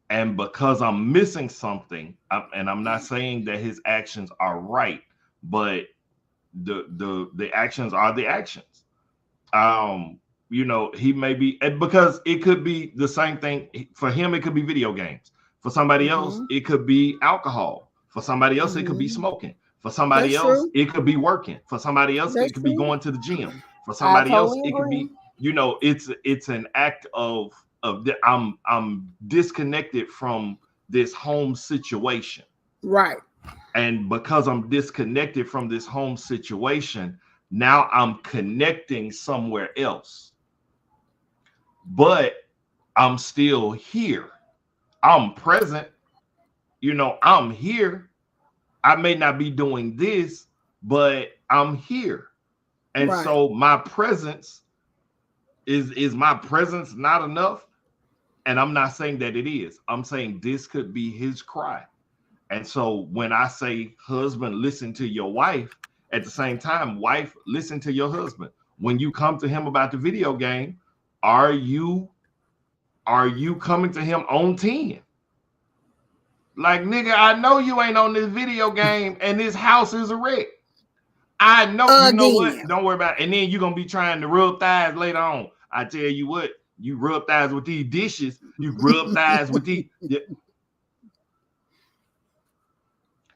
And because I'm missing something, and I'm not saying that his actions are right, but the actions are the actions. You know, he may be, because it could be the same thing for him. It could be video games. For somebody else,
Mm-hmm.
it could be alcohol. For somebody else, it could be
Mm-hmm.
smoking. For somebody
That's
else,
true.
it could be working. For somebody else, it
That's
could be
true.
going to the gym. For
I
somebody else,
totally
it could
agree.
be, you know, it's an act I'm disconnected from this home situation.
Right.
And because I'm disconnected from this home situation, now I'm connecting somewhere else, but I'm still here. I'm present. You know, I'm here. I may not be doing this, but I'm here. And
Right.
so my presence is my presence not enough? And I'm not saying that it is. I'm saying this could be his cry. And so when I say husband, listen to your wife, at the same time, wife, listen to your husband. When you come to him about the video game, are you coming to him on 10? Like, nigga, I know you ain't on this video game and this house is a wreck. I know, you know what?
Again.
Don't worry about it. And then you're gonna be trying to rub thighs later on. I tell you what, you rub thighs with these dishes, you rub thighs with these. Yeah.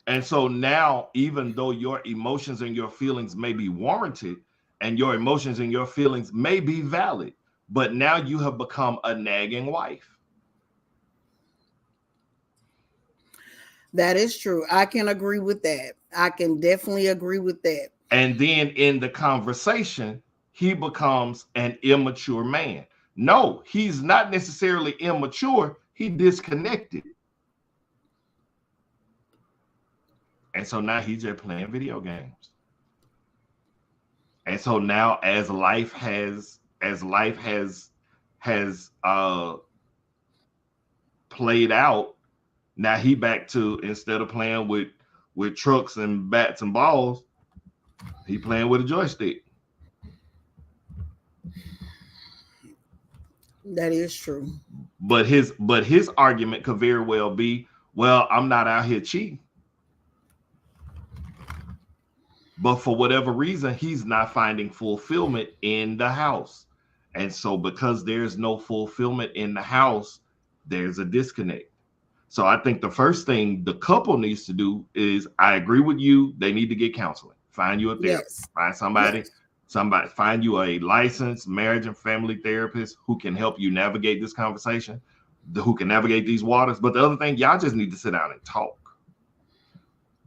And so now, even though your emotions and your feelings may be warranted, and your emotions and your feelings may be valid, but now you have become a nagging wife.
That is true. I can agree with that. I can definitely agree with that.
And then in the conversation, he becomes an immature man. No, he's not necessarily immature, he disconnected. And so now he's just playing video games. And so now as life has played out, now he back to, instead of playing with trucks and bats and balls, he playing with a joystick.
That is true.
But his argument could very well be, well, I'm not out here cheating. But for whatever reason, he's not finding fulfillment in the house. And so because there's no fulfillment in the house, there's a disconnect. So I think the first thing the couple needs to do is, I agree with you, they need to get counseling. Find you a therapist.
Yes.
Find somebody,
Yes.
find you a licensed marriage and family therapist who can help you navigate this conversation, who can navigate these waters. But the other thing, y'all just need to sit down and talk.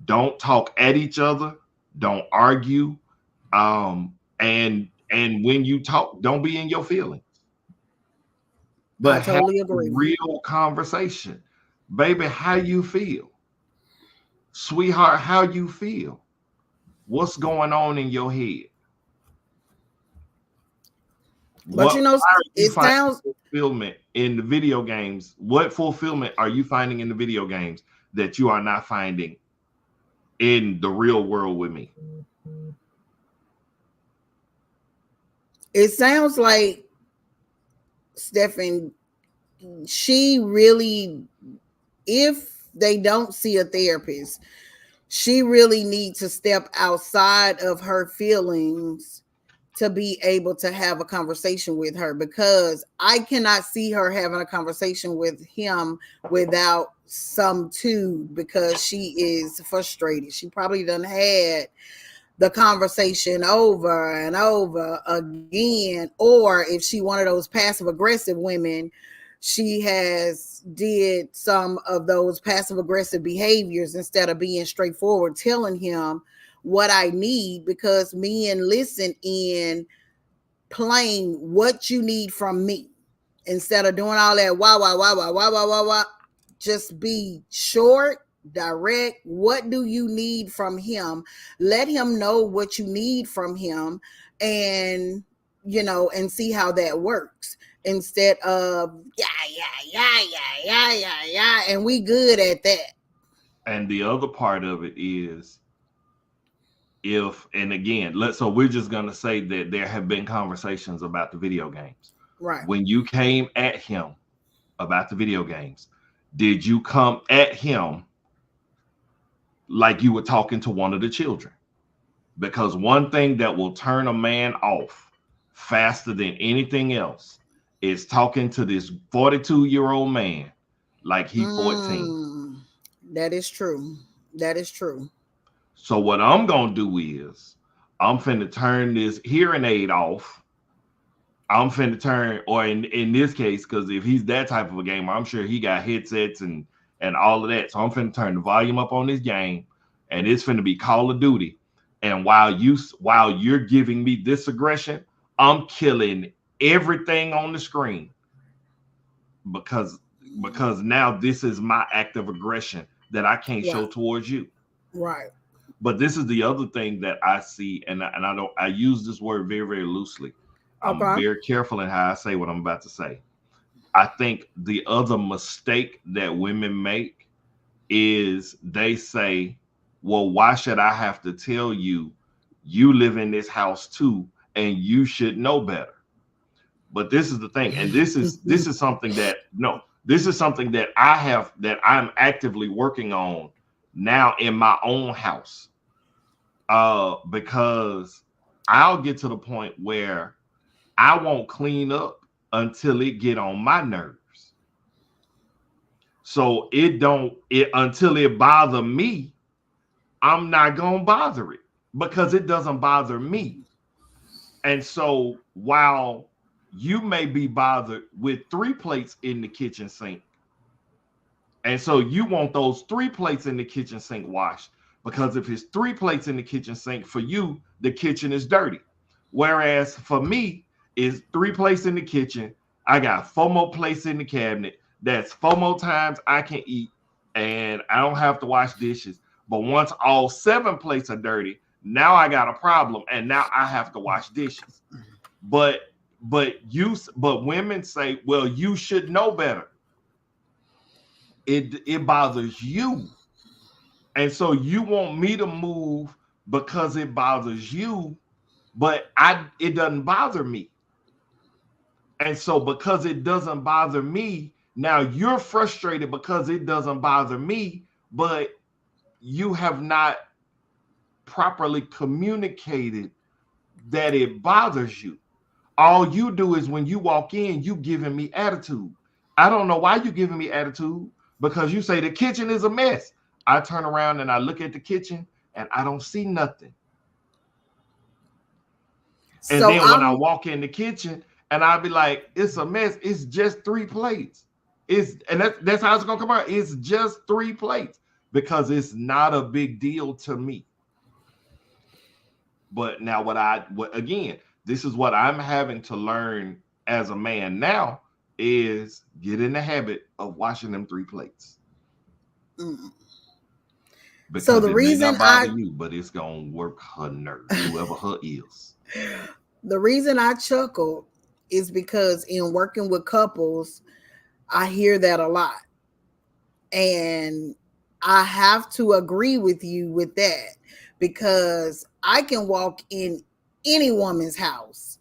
Don't talk at each other. Don't argue. And when you talk, don't be in your feelings,
I
but have
totally
a
agree.
real conversation. Baby, how you feel? Sweetheart, how you feel? What's going on in your head?
But
What, why are you
it
finding
sounds
fulfillment in the video games? What fulfillment are you finding in the video games that you are not finding in the real world with me?
it sounds like Stephen, she really, if they don't see a therapist, she really needs to step outside of her feelings to be able to have a conversation with her, because I cannot see her having a conversation with him without some too, because she is frustrated. She probably done had the conversation over and over again, or if she one of those passive aggressive women, she has did some of those passive aggressive behaviors instead of being straightforward telling him what I need, because men listen in plain what you need from me instead of doing all that wah. Just be short, direct. What do you need from him? Let him know what you need from him, and and see how that works, instead of yeah, and we good at that.
And the other part of it is, if, and again, so we're just going to say that there have been conversations about the video games.
Right.
When you came at him about the video games, did you come at him like you were talking to one of the children? Because one thing that will turn a man off faster than anything else is talking to this 42-year-old man like he 14.
Mm, that is true. That is true.
So what I'm gonna do is, I'm finna turn this hearing aid off. I'm finna turn, or in this case, because if he's that type of a gamer, I'm sure he got headsets and all of that. So I'm finna turn the volume up on this game, and it's finna be Call of Duty. And while you're giving me this aggression, I'm killing everything on the screen, because now this is my act of aggression that I can't show
Right.
towards you.
Right.
But this is the other thing that I see, and I don't, I use this word very, very loosely. I'm
Okay.
very careful in how I say what I'm about to say. I think the other mistake that women make is they say, well, why should I have to tell you, you live in this house too, and you should know better? But this is the thing, and this is something that, no, this is something that I'm actively working on now in my own house. Because I'll get to the point where I won't clean up until it get on my nerves. So it don't it until it bother me, I'm not gonna bother it because it doesn't bother me. And so while you may be bothered with 3 plates in the kitchen sink, and so you want those 3 plates in the kitchen sink washed, because if it's 3 plates in the kitchen sink, for you, the kitchen is dirty. Whereas for me, is 3 plates in the kitchen. I got 4 more plates in the cabinet. That's 4 more times I can eat, and I don't have to wash dishes. But once all 7 plates are dirty, now I got a problem, and now I have to wash dishes. But but women say, well, you should know better. It bothers you, and so you want me to move because it bothers you, but it doesn't bother me. And so because it doesn't bother me, now you're frustrated because it doesn't bother me, but you have not properly communicated that it bothers you. All you do is when you walk in, you giving me attitude. I don't know why you giving me attitude, because you say the kitchen is a mess. I turn around and I look at the kitchen and I don't see nothing. And
So
then when I
I'm
walk in the kitchen and I'll be like, it's a mess. It's just 3 plates. That's how it's gonna come out. It's just 3 plates because it's not a big deal to me. But now what again, this is what I'm having to learn as a man now is get in the habit of washing them 3 plates.
mm. So
Because
the
it may
reason
not bother you, but it's gonna work her nerves, whoever her is.
I chuckle is because in working with couples, I hear that a lot. And I have to agree with you with that because I can walk in any woman's house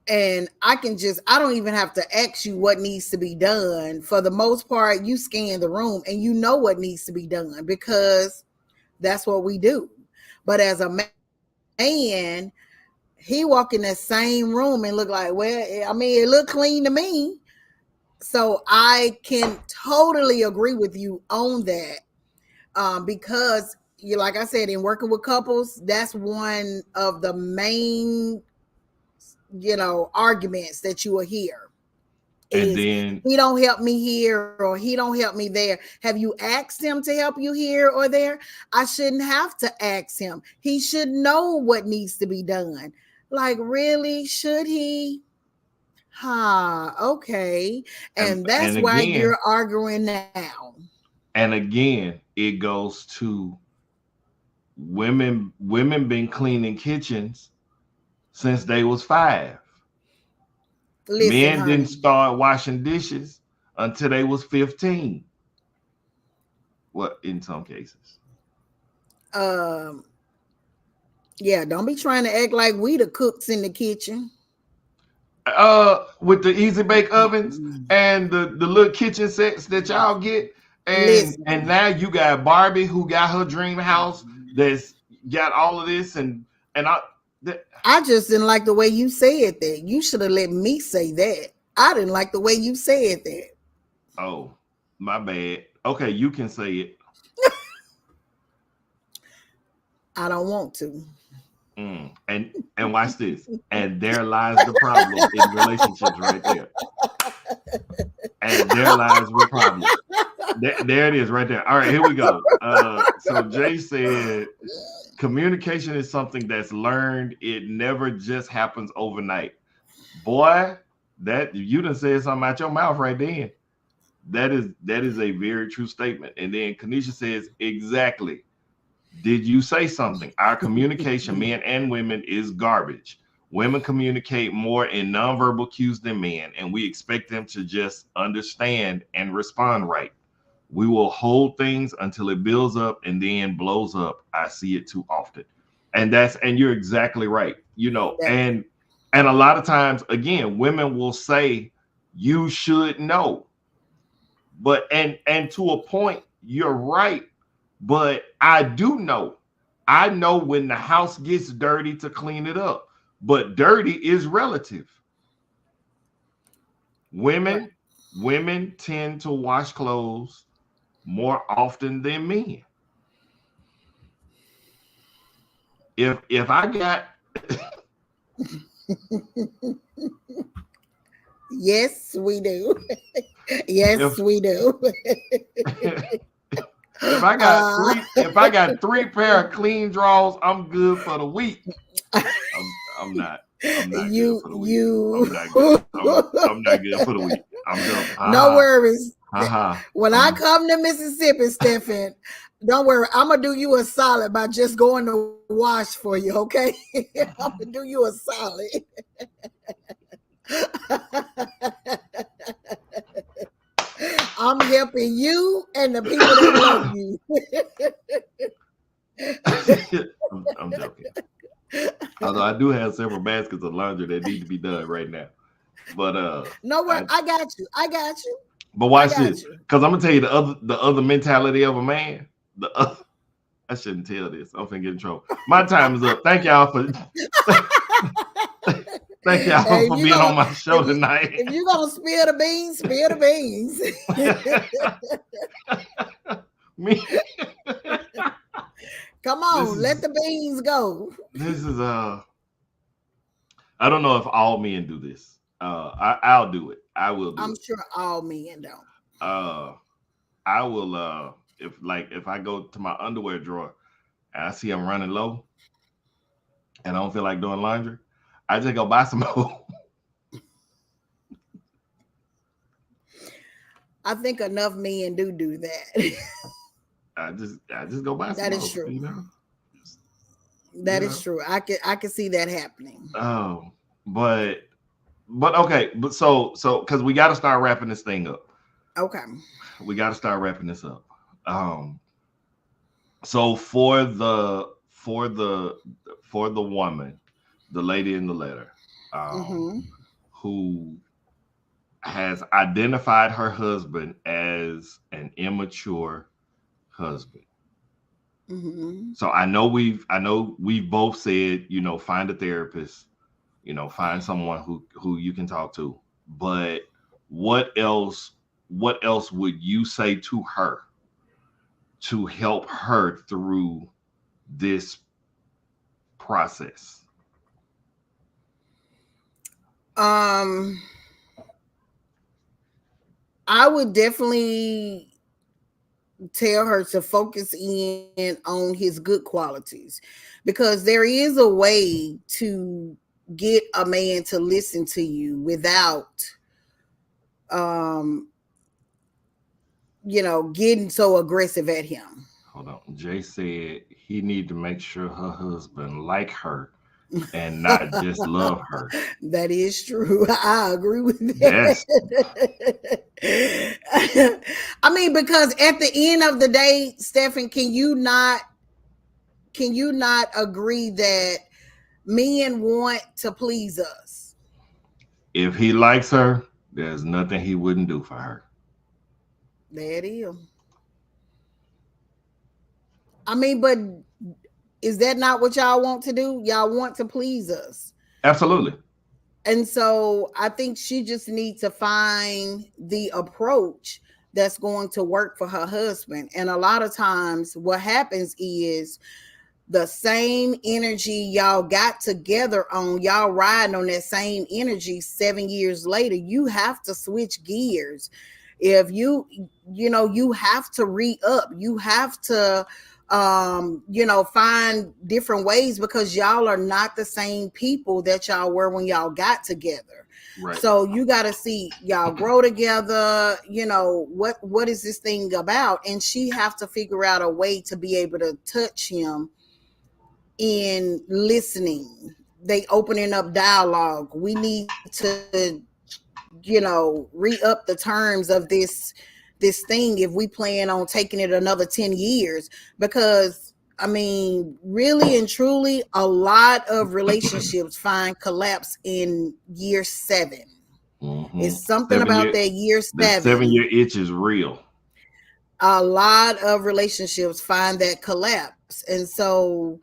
and I don't even have to ask you what needs to be done. For the most part, you scan the room and you know what needs to be done because that's what we do. But as a man, he walk in that same room and look like, well, I mean, it look clean to me. So I can totally agree with you on that, because you, like I said, in working with couples, that's one of the main, arguments that you will hear
And
is
then
he don't help me here or he don't help me there. Have you asked him to help you here or there? I shouldn't have to ask him. He should know what needs to be done. Like, really? Should he? Okay. And
and
that's why
again,
you're arguing now.
it goes to women been cleaning kitchens since they was 5.
Listen,
Men didn't
honey.
start washing dishes until they was 15. What in some cases.
Um, yeah, don't be trying to act like we the cooks in the kitchen.
With the easy bake ovens and the little kitchen sets that y'all get, and
Listen,
now you got Barbie who got her dream house that's got all of this and I that,
I just didn't like the way you said that. You should have let me say that. I didn't like the way you said that.
oh, my bad. Okay, you can say it.
I don't want to.
And watch this. And there lies the problem in relationships right there. And there lies the problem. There it is right there. All right, here we go. So Jay said communication is something that's learned. It never just happens overnight. Boy, that you done said something out your mouth right then. That is a very true statement. And then Kanisha says, exactly. Did you say something? Our communication, men and women, is garbage. Women communicate more in nonverbal cues than men, and we expect them to just understand and respond right. We will hold things until it builds up and then blows up. I see it too often. And you're exactly right.
That
And a lot of times, again, women will say, you should know. But and to a point, you're right. But I do know. I know when the house gets dirty to clean it up. But dirty is relative.
right.
Women women tend to wash clothes more often than men. If I got
Yes, we do. Yes,
if
we do. uh,
if I got 3 pair of clean drawers, I'm good for the week. I'm not. I'm not good for the week. I'm
you
not good. I'm not good for the week. I'm just
no worries.
ha.
When I come to Mississippi, Stephen, don't worry. I'm gonna do you a solid by just going to wash for you, okay? I'm gonna do you a solid. I'm helping you and the people that love you.
I'm joking. Although I do have several baskets of laundry that need to be done right now. But
No worry,
I
I got you. I got you.
but
I
watch
got
this,
you.
because I'm gonna tell you the other mentality of a man. The I shouldn't tell this. I'm finna get in trouble. My time is up. Thank y'all for Thank y'all
Hey,
for being on my show
if you
tonight.
if you're gonna spill the beans, spill the beans.
Me,
Come
this
on, let
is
the beans go.
this is I don't know if all men do this. I'll do it. I will do
I'm
it.
sure all men don't.
Uh, I will. If I go to my underwear drawer and I see I'm running low and I don't feel like doing laundry, I just go buy some more.
I think enough men do that.
I just go buy some
That is
more.
true.
Just, you
That is
know.
true. I can see that happening.
Oh, but okay, but so because we got to start wrapping this thing up.
Okay.
We got to start wrapping this up. Um, so for the woman, the lady in the letter, um,
Mm-hmm.
who has identified her husband as an immature husband.
Mm-hmm.
So I know we've both said, find a therapist, find someone who you can talk to. But what else what else would you say to her to help her through this process?
Um, I would definitely tell her to focus in on his good qualities because there is a way to get a man to listen to you without um getting so aggressive at him.
Hold on. Jay said he need to make sure her husband like her and not just love her.
That is true. I agree with
That's
that. I mean, because at the end of the day, Stephen, can you not agree that men want to please us?
if he likes her, there's nothing he wouldn't do for her.
That is. I mean, but is that not what y'all want to do? Y'all want to please us.
Absolutely.
And so I think she just needs to find the approach that's going to work for her husband. And a lot of times what happens is the same energy y'all got together on, y'all riding on that same energy 7 years later, you have to switch gears. If you have to re-up, you have to find different ways because y'all are not the same people that y'all were when y'all got together.
Right.
So you got to see y'all grow together. What is this thing about? And she have to figure out a way to be able to touch him in listening. They opening up dialogue. We need to, re-up the terms of this thing if we plan on taking it another 10 years. Because I mean, really and truly, a lot of relationships find collapse in year 7.
Hmm.
It's something
Seven
about
year
that year
the 7 year
7.
itch is real.
A lot of relationships find that collapse. And so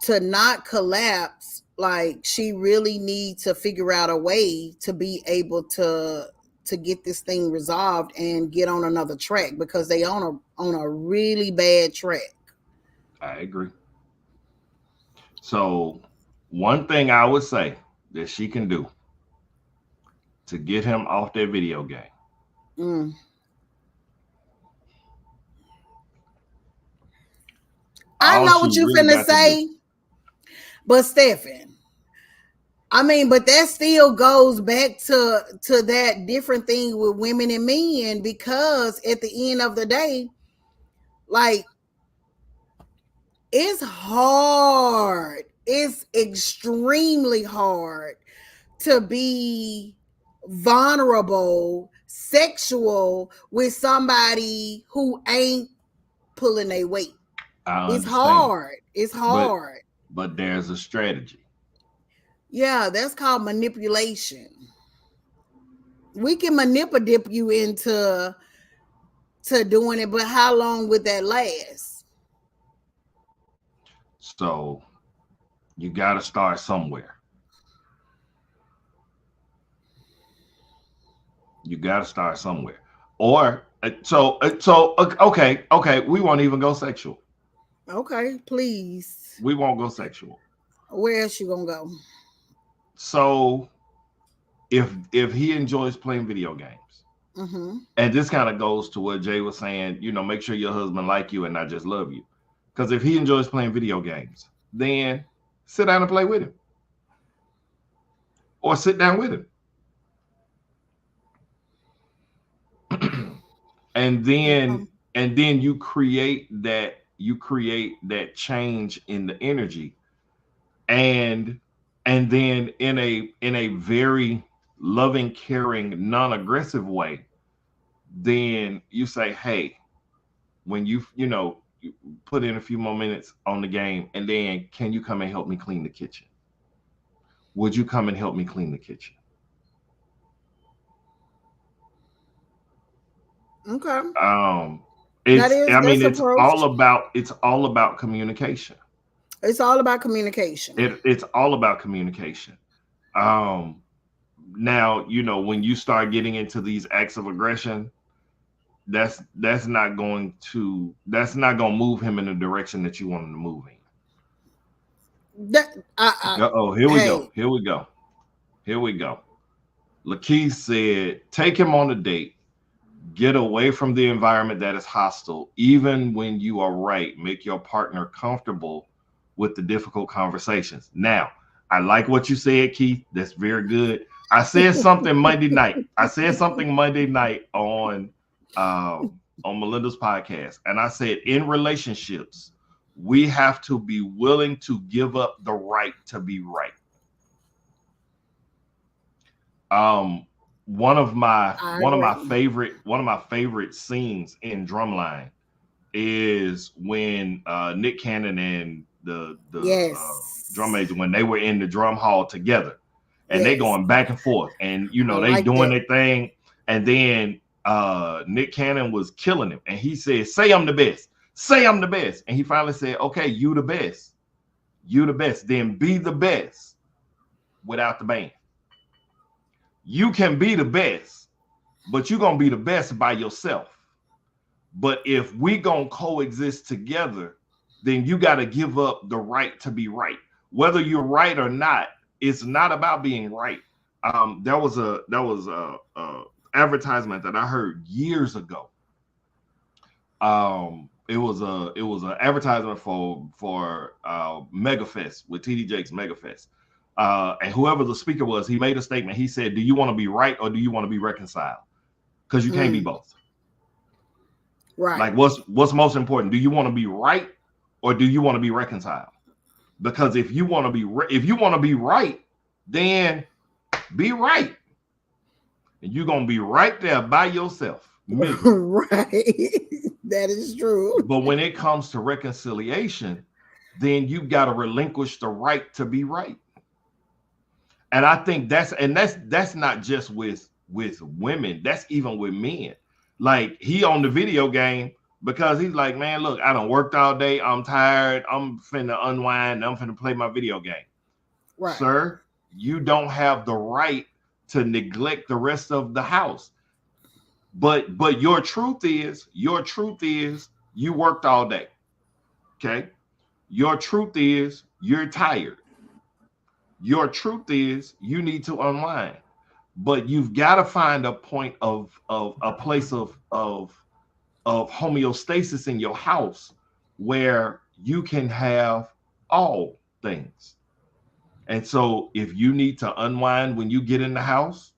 to not collapse, like, she really needs to figure out a way to be able to get this thing resolved and get on another track because they on a really bad track.
I agree. So, one thing I would say that she can do to get him off that video game,
Mm. I
all
know
she
what you
really
finna
got to do.
say, but Stefan, I mean, but that still goes back to that different thing with women and men because at the end of the day, like, it's hard. It's extremely hard to be vulnerable, sexual with somebody who ain't pulling their weight.
I
It's
understand,
hard. It's
but
hard.
there's a strategy.
Yeah, that's called manipulation. We can manipulate you into doing it, but how long would that last?
So, you got to start somewhere. You got to start somewhere. Or okay, we won't even go sexual.
Okay, please.
We won't go sexual.
Where else you gonna go?
So if he enjoys playing video games,
Mm-hmm.
and this kind of goes to what Jay was saying, make sure your husband like you and not just love you. Because if he enjoys playing video games, then sit down and play with him, or sit down with him, and then
Um,
you create that change in the energy, and then in a very loving, caring, non-aggressive way, then you say, hey, when you put in a few more minutes on the game, and then can you come and help me clean the kitchen? Would you come and help me clean the kitchen?
okay.
Um,
That
it's
is
I mean
that's approach.
it's all about communication.
It's all about communication.
It's all about communication. Um, Now when you start getting into these acts of aggression, that's not going to move him in the direction that you want him to move
That
in. Uh-oh, here we go.
hey,
Here we go. Here we go. Lakeith said, take him on a date. Get away from the environment that is hostile. Even when you are right, make your partner comfortable with the difficult conversations. Now, I like what you said, Keith. That's very good. I said something Monday night. I said something Monday night on Melinda's podcast, and I said in relationships, we have to be willing to give up the right to be right. Um,
I
one of my
agree.
favorite scenes in Drumline is when Nick Cannon and the drum
Yes.
major, when they were in the drum hall together, and they
Yes.
going back and forth, and
I
they
like
doing
that.
their thing, and then Nick Cannon was killing him, and he said, "Say I'm the best. Say I'm the best." And he finally said, "Okay, you the best. You the best. Then be the best without the band. You can be the best, but you're gonna be the best by yourself. But if we gonna coexist together, then you got to give up the right to be right. Whether you're right or not, it's not about being right." There was a advertisement that I heard years ago. It was an advertisement for MegaFest with TD Jakes MegaFest. And whoever the speaker was, he made a statement. He said, "Do you want to be right or do you want to be reconciled? Because you can't be
Mm,
both.
right.
Like, what's most important? Do you want to be right or do you want to be reconciled? Because if you want to be right, then be right, and you're gonna be right there by yourself, miserable.
Right. That is true.
But when it comes to reconciliation, then you've got to relinquish the right to be right. And I think that's not just with women. That's even with men. Like, he on the video game because he's like, man, look, I done worked all day. I'm tired. I'm finna unwind. I'm finna play my video game.
Right.
Sir, you don't have the right to neglect the rest of the house. But your truth is you worked all day. Okay. Your truth is you're tired. Your truth is you need to unwind. But you've got to find a point of a place of homeostasis in your house where you can have all things. And so if you need to unwind when you get in the house,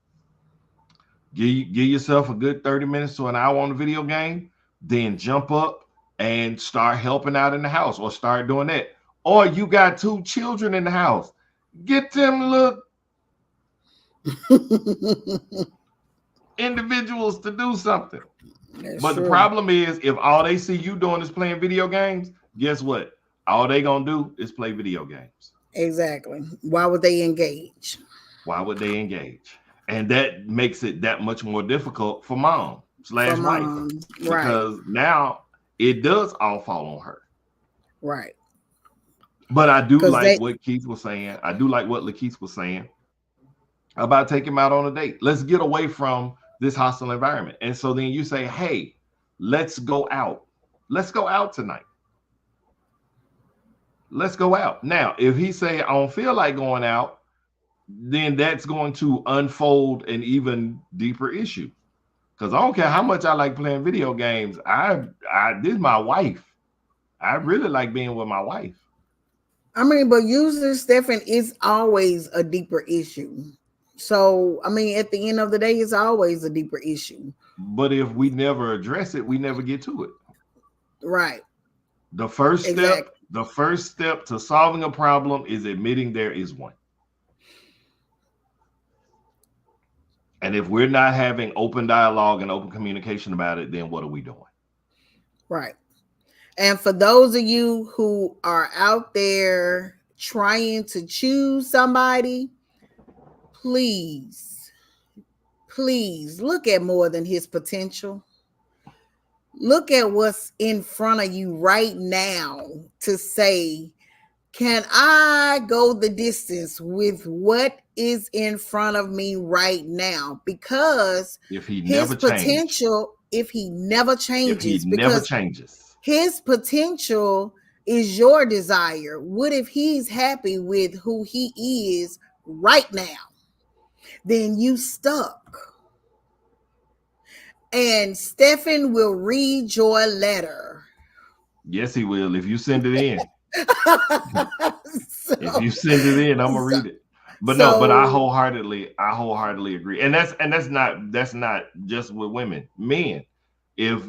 give yourself a good 30 minutes to an hour on the video game, then jump up and start helping out in the house or start doing that. Or you got two children in the house, get them little individuals to do something.
That's
But the
true.
problem is, if all they see you doing is playing video games, guess what? All they gonna do is play video games.
Exactly. Why would they engage?
Why would they engage? And that makes it that much more difficult for mom
For
slash wife,
mom. Right.
because now it does all fall on her.
Right.
But I do
Because
like
they
what Keith was saying. I do like what Lakeith was saying about taking him out on a date. Let's get away from this hostile environment. And so then you say, hey, let's go out. Let's go out tonight. Let's go out. Now, if he say, I don't feel like going out, then that's going to unfold an even deeper issue. Because I don't care how much I like playing video games. This is my wife. I really like being with my wife.
I mean, but usually, Stephen, is always a deeper issue. So, I mean, at the end of the day, it's always a deeper issue.
But if we never address it, we never get to it.
Right.
The first
Exactly.
step, the first step to solving a problem is admitting there is one. And if we're not having open dialogue and open communication about it, then what are we doing?
Right. And for those of you who are out there trying to choose somebody, please, please look at more than his potential. Look at what's in front of you right now to say, can I go the distance with what is in front of me right now? Because
if he
his
never
potential, if he never changes, because his potential is your desire. What if he's happy with who he is right now? Then you stuck. And Stephen will read your letter.
Yes, he will. If you send it in. If you send it in, I'm gonna read it. But no, but I wholeheartedly agree. And that's not just with women. Men, if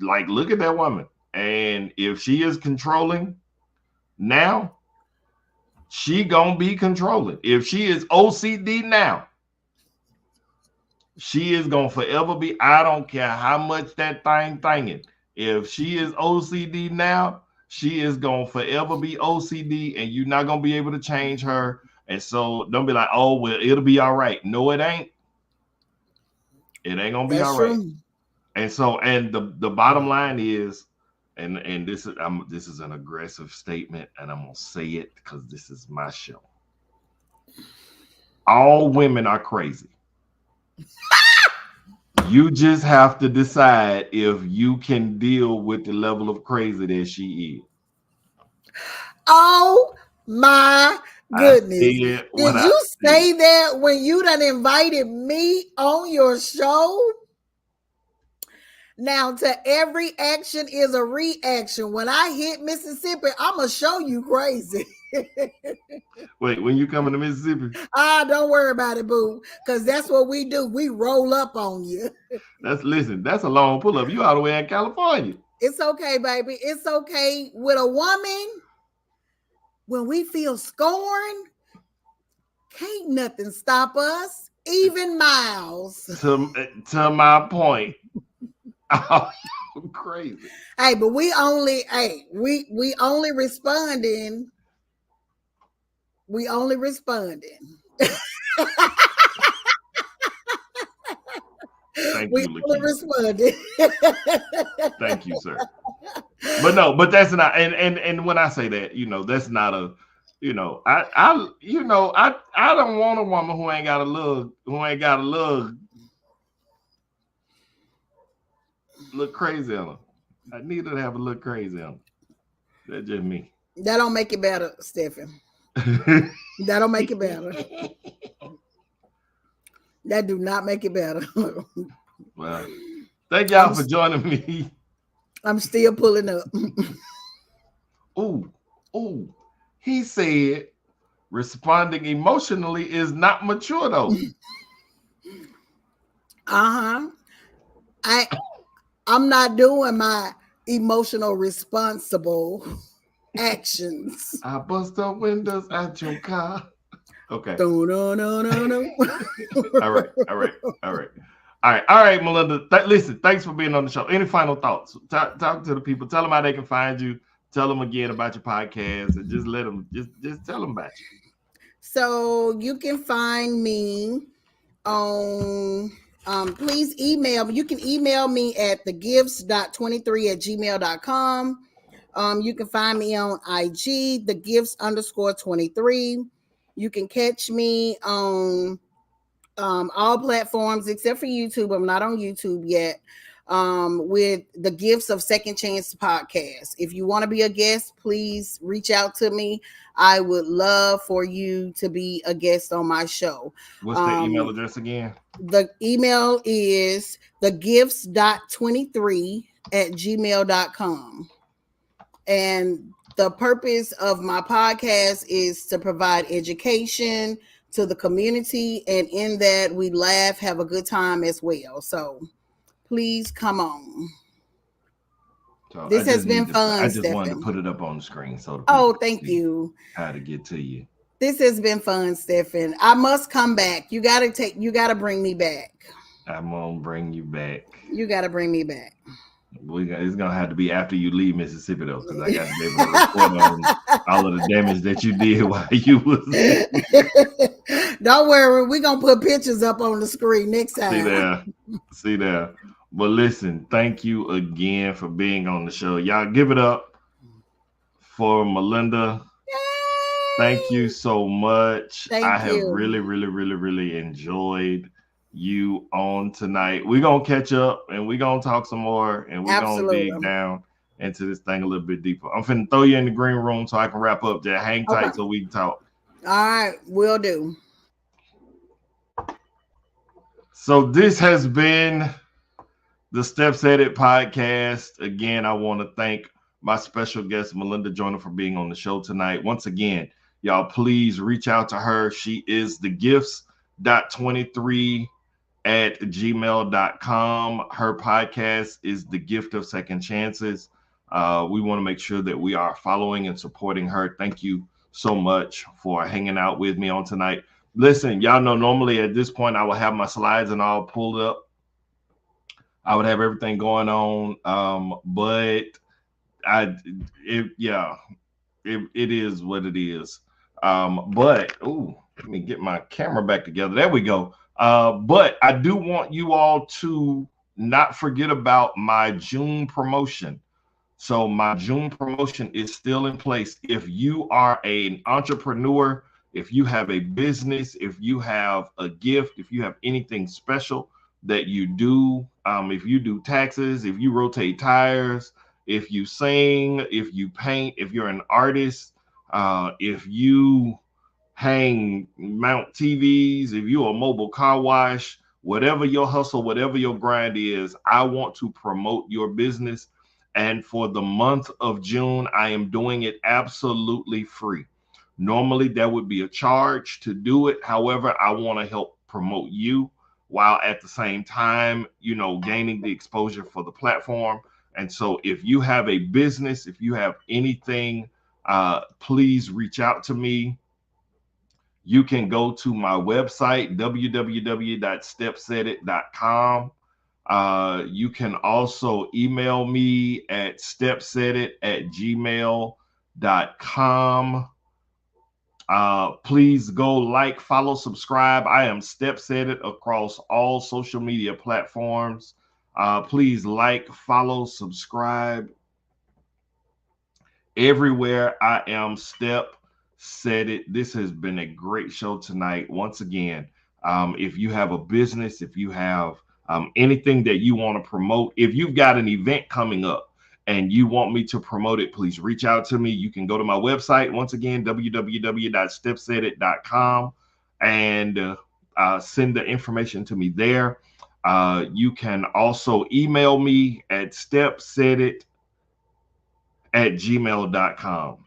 like look at that woman, and if she is controlling now, she gonna be controlling. If she is OCD now, she is gonna forever be. I don't care how much that thinging. If she is OCD now, she is gonna forever be OCD, and you're not gonna be able to change her. And so don't be like, oh well, it'll be all right. No, it ain't. It ain't gonna be all right. And so, and the bottom line is, and this is an aggressive statement, and I'm gonna say it because this is my show. All women are crazy. You just have to decide if you can deal with the level of crazy that she is.
Oh my goodness. Did you say that when you done invited me on your show? Now, to every action is a reaction. When I hit Mississippi, I'm going to show you crazy.
Wait, when you coming to Mississippi?
Don't worry about it, boo. Because that's what we do. We roll up on you.
That's a long pull up. You all the way in California.
It's okay, baby. It's okay. With a woman, when we feel scorned, can't nothing stop us. Even Miles.
To my point. Oh, crazy.
Hey, but we only responding. We only responding.
Thank you, only responded. Thank you, sir. But that's not, and when I say that, that's not a, I don't want a woman who ain't got a look crazy on her. I need her to have a look crazy on her. That's just me.
That don't make it better, Stephen. That don't make it better. That do not make it better.
Well, thank y'all for joining me.
I'm still pulling up.
Oh, he said responding emotionally is not mature though.
I'm not doing my emotional responsible actions.
I bust up windows at your car. Okay.
No.
All right, Melinda. Listen, thanks for being on the show. Any final thoughts? Talk to the people. Tell them how they can find you. Tell them again about your podcast, and just let them just tell them about you.
So you can find me on. Please email me. You can email me at thegifts.23@gmail.com. You can find me on IG, thegifts_23. You can catch me on all platforms except for YouTube. I'm not on YouTube yet. With the Gifts of Second Chance podcast. If you want to be a guest, please reach out to me. I would love for you to be a guest on my show.
What's the email
Um,
address again?
the email is thegifts.23@gmail.com. And the purpose of my podcast is to provide education to the community. And in that, we laugh, have a good time as well. So please come on.
So
This has been
I
fun,
just wanted to
Stephen.
put it up on the screen so the people
Oh,
can
thank
see
you.
how to get to you.
This has been fun, Stephen. I must come back. You gotta bring me back.
I'm gonna bring you back.
You gotta bring me back.
It's gonna have to be after you leave Mississippi though, because I got to be able to report on all of the damage that you did while you was
Don't worry, we're gonna put pictures up on the screen next
see
time.
there, see there. But listen, thank you again for being on the show. Y'all give it up for Melinda. Thank you
Yay!
so much. I
Thank
have
you.
really enjoyed you on tonight. We're gonna catch up and we're gonna talk some more and we're gonna dig
Absolutely.
down into this thing a little bit deeper. I'm finna throw you in the green room so I can wrap up. Just hang
Okay.
tight so we can talk.
All right, will do.
So this has been the Steps Edit podcast. Again, I want to thank my special guest, Melinda Joyner, for being on the show tonight. Once again, y'all, please reach out to her. She is the gifts.23@gmail.com. Her podcast is The Gift of Second Chances. We want to make sure that we are following and supporting her. Thank you so much for hanging out with me on tonight. Listen, y'all know normally at this point I will have my slides and all pulled up. I would have everything going on, but yeah, it is what it is. But let me get my camera back together. There we go. But I do want you all to not forget about my June promotion. So my June promotion is still in place. If you are an entrepreneur, if you have a business, if you have a gift, if you have anything special that you do, if you do taxes, if you rotate tires, if you sing, if you paint, if you're an artist, if you mount TVs, if you're a mobile car wash, whatever your hustle, whatever your grind is, I want to promote your business. And for the month of June, I am doing it absolutely free. Normally, there would be a charge to do it. However, I want to help promote you while at the same time, gaining the exposure for the platform. And so if you have a business, if you have anything, please reach out to me. You can go to my website, www.stepsaidit.com. You can also email me at stepsaidit@gmail.com. Please go like, follow, subscribe. I am StepSaidIt across all social media platforms. Please like, follow, subscribe. Everywhere I am Step Said It. This has been a great show tonight. Once again, if you have a business, if you have anything that you want to promote, if you've got an event coming up and you want me to promote it, please reach out to me. You can go to my website, once again, www.stepsaidit.com, and send the information to me there. You can also email me at stepsaidit@gmail.com.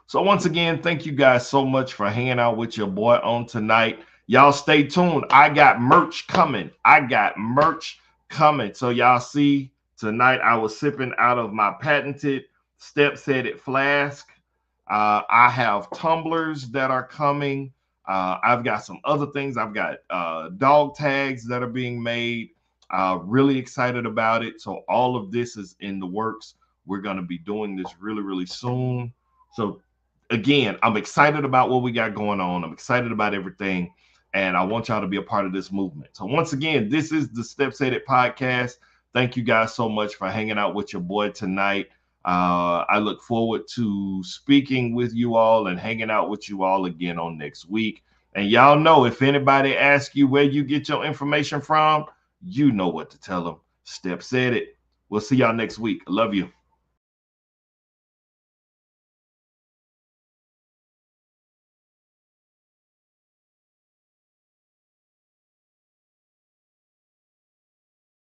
So once again, thank you guys so much for hanging out with your boy on tonight. Y'all stay tuned. I got merch coming. So y'all see tonight I was sipping out of my patented StepSaidIt flask. I have tumblers that are coming. I've got some other things. I've got dog tags that are being made. Really excited about it. So all of this is in the works. We're going to be doing this really soon. So again, I'm excited about what we got going on. I'm excited about everything. And I want y'all to be a part of this movement. So once again, this is the StepSaidIt podcast. Thank you guys so much for hanging out with your boy tonight. I look forward to speaking with you all and hanging out with you all again on next week. And y'all know if anybody asks you where you get your information from, you know what to tell them. Step said it. We'll see y'all next week. I love you.